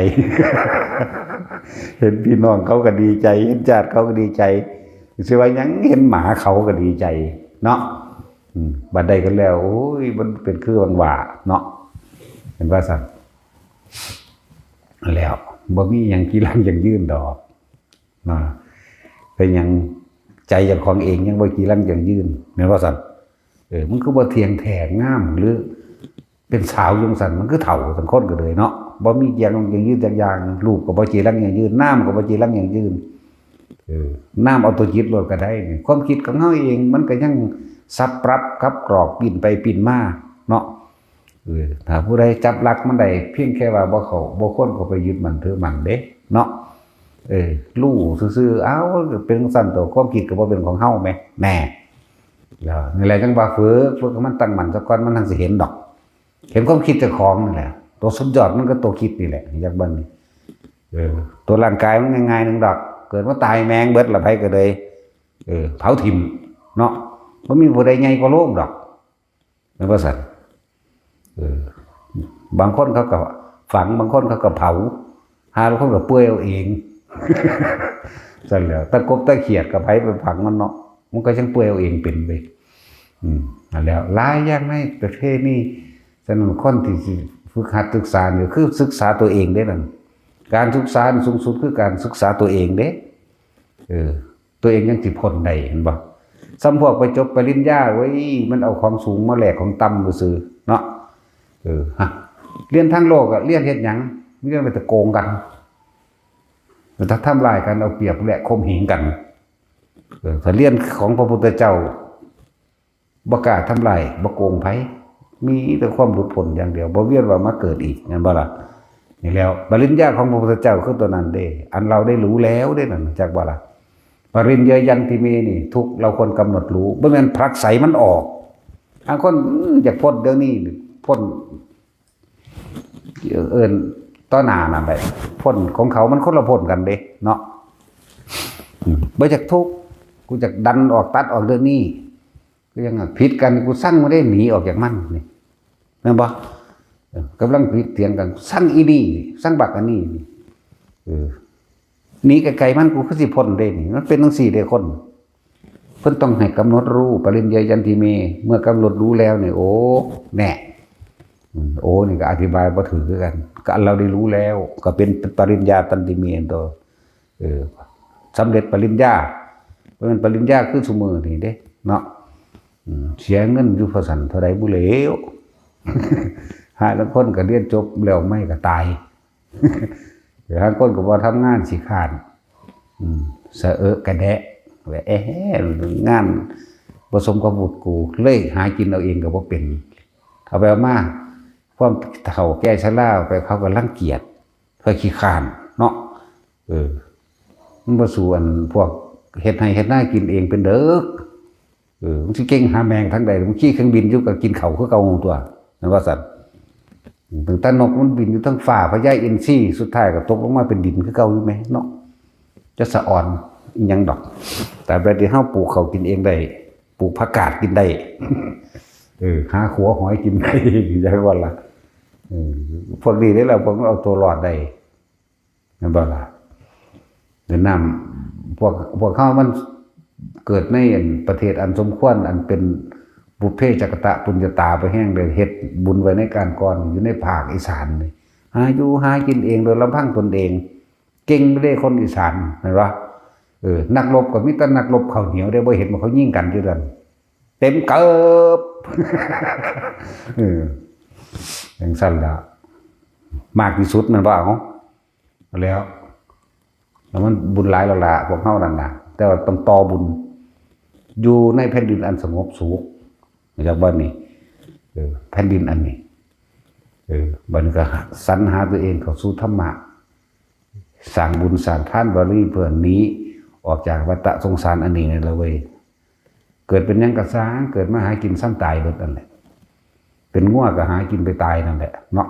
เห็นพี่น้องเขาก็ดีใจเห็นญาติเขาก็ดีใจสิว่าหยังเห็นหมาเขาก็ดีใจเนาะบัดใดกันแล้วโอ้ยมันเป็นคือวันว่าเนาะเห็นว่าซั่นแล้วบ่มีหยังกีรังยังยืนดอกนะเป็นหยังใจเจ้าของเองยังบ่กีรังยังยืนแม่นว่าซั่นมันคือบ่เที่ยงแท้งามหรือเป็นสาวจังซั่นมันคือเฒ่าทั้งคนก็เลยเนาะบ่มีอย่างยังยืนอย่างลูกก็บ่จีรังยังยืนน้ำก็บ่จีรังยังยืนน้ำเอาตัวจิตรวดก็ได้ความคิดของเฮาเองมันก็ยังสับปรับกับกรอกปิ่นไปปิ่นมาเนาะถ้าผู้ใดจับหลักมันได้เพียงแค่ว่าบ่คนก็ไปยึดมันถือมันเด้เนาะรู้ซื่อๆเอ้าเป็นสั่นตัวความคิดก็บ่เป็นของเฮาแม่แน่แล้วนี่แหละจังว่าฝึกมันตั้งมั่นซะก่อนมันทันสิเห็นดอกเห็นความคิดเจ้าของนั่นแหละตัวสุดยอดมันก็ตัวคิดนี่แหละอยากเบิ่งตัวร่างกายมันง่ายๆนึงดอกเกิดว่าตายแมงเบิดละไผก็เลยเผาถิ่มเนาะบ่มีผู้ใดใหญ่กว่าโลกดอกแม่นบ่ซั่นบางคนเขาก็ฝังบางคนเขาก็เผาหาบางคนก็เปื่อยเอาเองซั่นแหล้วตะกบตะเขียดก็ไผไปฝังมันเนาะมันก็จังเปื่อยเอาเองเป็นไปนั่นแล้วหลายอย่างในประเทศนี้ฉะนั้นคนที่ฝึกหัดศึกษาเนี่ยคือศึกษาตัวเองเด้นั่นการศึกษาสูงสุดคือการศึกษาตัวเองเด้ตัวเองยังสิพ้นได้เห็นบ่ซ้ำพวกไปจบปริญญาไว้มันเอาของสูงมาแลกของต่ำซื่อเนาะเรียนทางโลกเรียนเฮ็ดหยังเรียนไปตะโกงกันถ้าทำลายกันเอาเปรียบและข่มเหงกันถ้าเรียนของพระพุทธเจ้าบ่กล้าทำลายบ่โกงไผมีแต่ความหลุดพ้นอย่างเดียวบ่เวียนว่ามาเกิดอีกงั้นบ่ล่ะนี่แล้วปริญญาของพระพุทธเจ้าคือตัวนั้นเด้อันเราได้รู้แล้วเด้นั่นจักบ่ล่ะปริญญายันติเมนี่ทุกเราควรกำหนดรู้บ่แม่นผลักไสมันออกบางคนอยากพ้นเดี๋ยวนี้พ้นต่อหน้านั่นได้พ้นของเขามันคนละพ้นกันเด้เนาะบ่จักทุกข์กูจักดันออกตัดออกเรื่องนี้ก็ยังผิดกันกูสั่งบ่ได้หนีออกจากมันนี่แม่นบ่กำลังผิดเถียงกันสั่งอีนี่สั่งบักอันนี้หนีไกลๆมันกูคือสิพ้นได้นี่มันเป็นจังซี่เด้คนเพิ่นต้องให้กำหนดรู้ปริญญายันติเมเมื่อกำหนดรู้แล้วนี่โอ้แน่โอ้นี่ก็อธิบายบ่ถือคือกันก็เราได้รู้แล้วก็เป็นปริญญาตันติเมตัวสำเร็จปริญญาเพราะฉะนั้นปริญญาคือซุมื้อนี่เด้เนาะเสียเงินอยู่พอสั่นเท่าใดบ่เหลวหาบางคนก็เรียนจบแล้วไม่ก็ตายบางคนก็บ่ทำงานสิขาดสะกระแดะว่างานบ่สมกับบุญกูเลยหากินเอาเองก็บ่เป็นเอาไปเอามาความเฒ่าแก่ชราไปเขาก็รังเกียจเพื่อขี้คร้านเนาะมันบ่สู่อันพวกเฮ็ดให้เฮ็ดนากินเองเป็นเด้อมันสิเก่งหาแมงทั้งใดมันขี่เครื่องบินอยู่ก็กินข้าวคือเก่าตัวนั่นว่าซั่นถึงตานกมันบินอยู่ทั้งฟ้าพญาอินทรีสุดท้ายก็ตกลงมาเป็นดินคือเก่าอยู่แม่เนาะจะสะอ่อนอีหยังดอกแต่บัดนี้เฮาปลูกข้าวกินเองได้ปลูกผักกาดกินได้หาขัวหอยกินได้อย่างว่าล่ะพวกนี้ได้แล้วพวกเอาตัวรอดได้นั่นบ่ล่ะเดี๋ยวน้ำพวกเขามัน เกิดในประเทศอันสมควรอันเป็นบุพเพจักตะปุญญาตาไปแห้งเลยเฮ็ดบุญไว้ในการก่อนอยู่ในภาคอีสานเลยหาอยู่หากินเองโดยลำพังตนเองเก่งไม่ได้คนอีสานเห็นปะนักรบก็มีแต่นักรบข้าวเหนียวได้บ่เห็นว่าเขายิงกันอยู่นั่นเต็มเกิบอย่างสั้นละมากที่สุดมันว่าเอาแล้วมันบุญหลายแล้วล่ะพวกเฮานั่นน่ะแต่ว่าต้องต่อบุญอยู่ในแผ่นดินอันสงบสุขจากบ้านนี้แผ่นดินอันนี้บันก็สรรหาตัวเองเข้าสู่ธรรมะสร้างบุญสร้างทานบารมีเพื่อหนีออกจากวัฏสงสารอันนี้นี่ละเว้ยเกิดเป็นยังกระซ้างเกิดมาหากินซ้ำตายเบิดนั่นแหละเป็นง่วก็หากินไปตายนั่นแหละเนาะ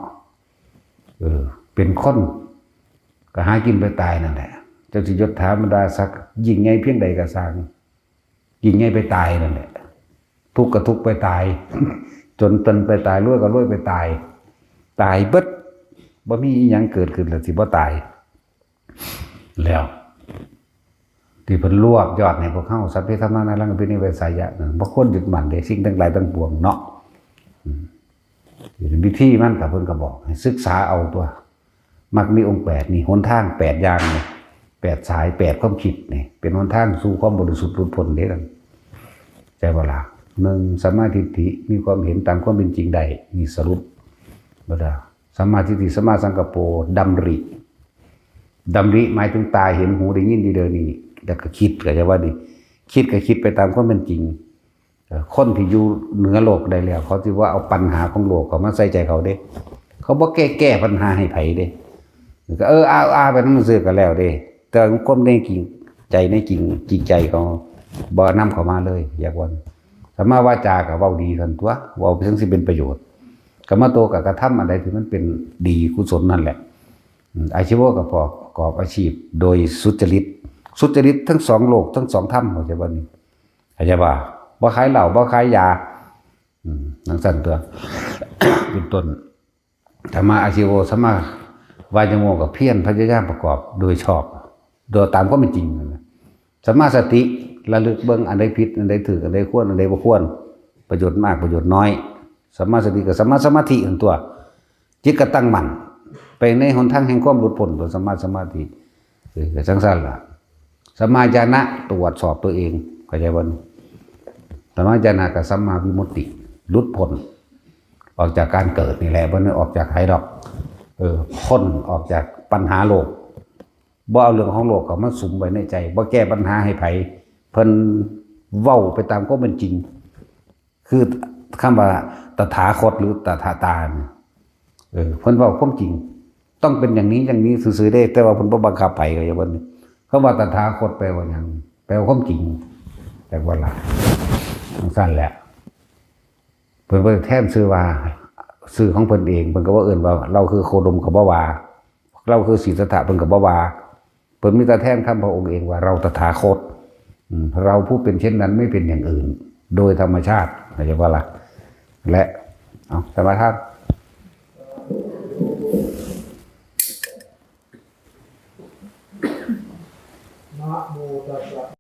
เป็นคนก็หากินไปตายนั่นแหละเจ้าสิยศถาบรรดาศักดิ์ยิ่งใหญ่เพียงใดก็สร้างยิ่งใหญ่ไปตายนั่นแหละทุกข์ก็ทุกข์ไปตายจนตนไปตายรวยก็รวยไปตายตายเบิดบ่มีอีหยังเกิดขึ้นแล้วสิบ่ตายแล้วที่เพิ่นรวบยอดให้พวกเฮาสัพเพธรรมานังเป็นนิเวศายะนั่นบ่ควรยึดมั่นในสิ่งทั้งหลายทั้งปวงเนาะวิธีมันก็เพิ่นก็บอกให้ศึกษาเอาตัวมักมีองค์8นี่หนทาง8อย่างนี่8สาย8ความคิดนี่เป็นหนทางสู่ความบริสุทธิ์หลุดพ้นเด้นั่นใจบ่ล่ะ1สัมมาทิฏฐิมีความเห็นตามความเป็นจริงได้นี่สรุปบ่ได้สัมมาทิฏฐิสัมมาสังกัปโปดำริหมายถึงตาเห็นหูได้ยินดีเด้อนี่แล้วก็คิดก็จะว่าดีคิดก็คิดไปตามความเป็นจริงคนที่อยู่เหนือโลกได้แล้วเขาสิว่าเอาปัญหาของโลกเขามาใส่ใจเขาเด้เขาบ่แก้ปัญหาให้ไผเด้ก็อาไปนำซื่อกันแล้วเด้แต่คนในจริงใจในจริงใจเขาบ่นำเข้ามาเลยอยากว่าสัมมาวาจาก็เว้าดีคั่นตัวเว้าไปถึงสิเป็นประโยชน์กรรมโตก็กระทำอะไรที่มันเป็นดีกุศลนั่นแหละอาชีวะก็ประกอบอาชีพโดยสุจริตทั้งสองโลกทั้งสองธรรมเข้าใจบ่นี่เข้าใจบ่ขายเหล้าบ่ขายยานั่นสั่นตัว เป็นต้นธรรมะอาชีวะสัมมาวายโมกับเพียรพยายามประกอบโดยชอบโดยตามความเป็นจริงสัมมาสติระลึกเบิ่งอันใดผิดอันใดถูกอันใดควรอันใดบ่ควรประโยชน์มากประโยชน์น้อยสัมมาสติกับสัมมาสมาธิอันตัวจิตก็ตั้งมั่นไปในหนทางแห่งความหลุดพ้นตัวสัมมาสมาธิก็จังซั่นล่ะสัมมาญาณะตรวจสอบตัวเองเข้าใจบ่สัมมาญาณะกับสัมมาวิมุตติหลุดพ้นออกจากการเกิดนี่แหละบ่ได้ออกจากไผดอกพ้นออกจากปัญหาโลกบ่เอาเรื่องของโลกเข้ามาสุมไว้ในใจบ่แก้ปัญหาให้ไผเพิ่นเว้าไปตามความเป็นจริงคือคำว่าตถาคตหรือตถาตาเนี่ยเพิ่นเว้าความจริงต้องเป็นอย่างนี้ซื่อๆได้แต่ว่าเพิ่นบ่บังคับไผก็อย่างว่าคำว่าตถาคตแปลว่าหยังแปลว่าความจริงแต่ว่าล่ะสั้นแหละเพิ่นบ่แทนชื่อว่าชื่อของเพิ่นเองเพิ่นก็บ่เอิ้นว่าเราคือโคดมก็บ่ว่าเราคือศรีสัทธะเพิ่นก็บ่ว่าเพิ่นมีแต่แทนคำพระองค์เองว่าเราตถาคตเราผู้เป็นเช่นนั้นไม่เป็นอย่างอื่นโดยธรรมชาติเข้าใจบ่ล่ะและเอาสมาทาน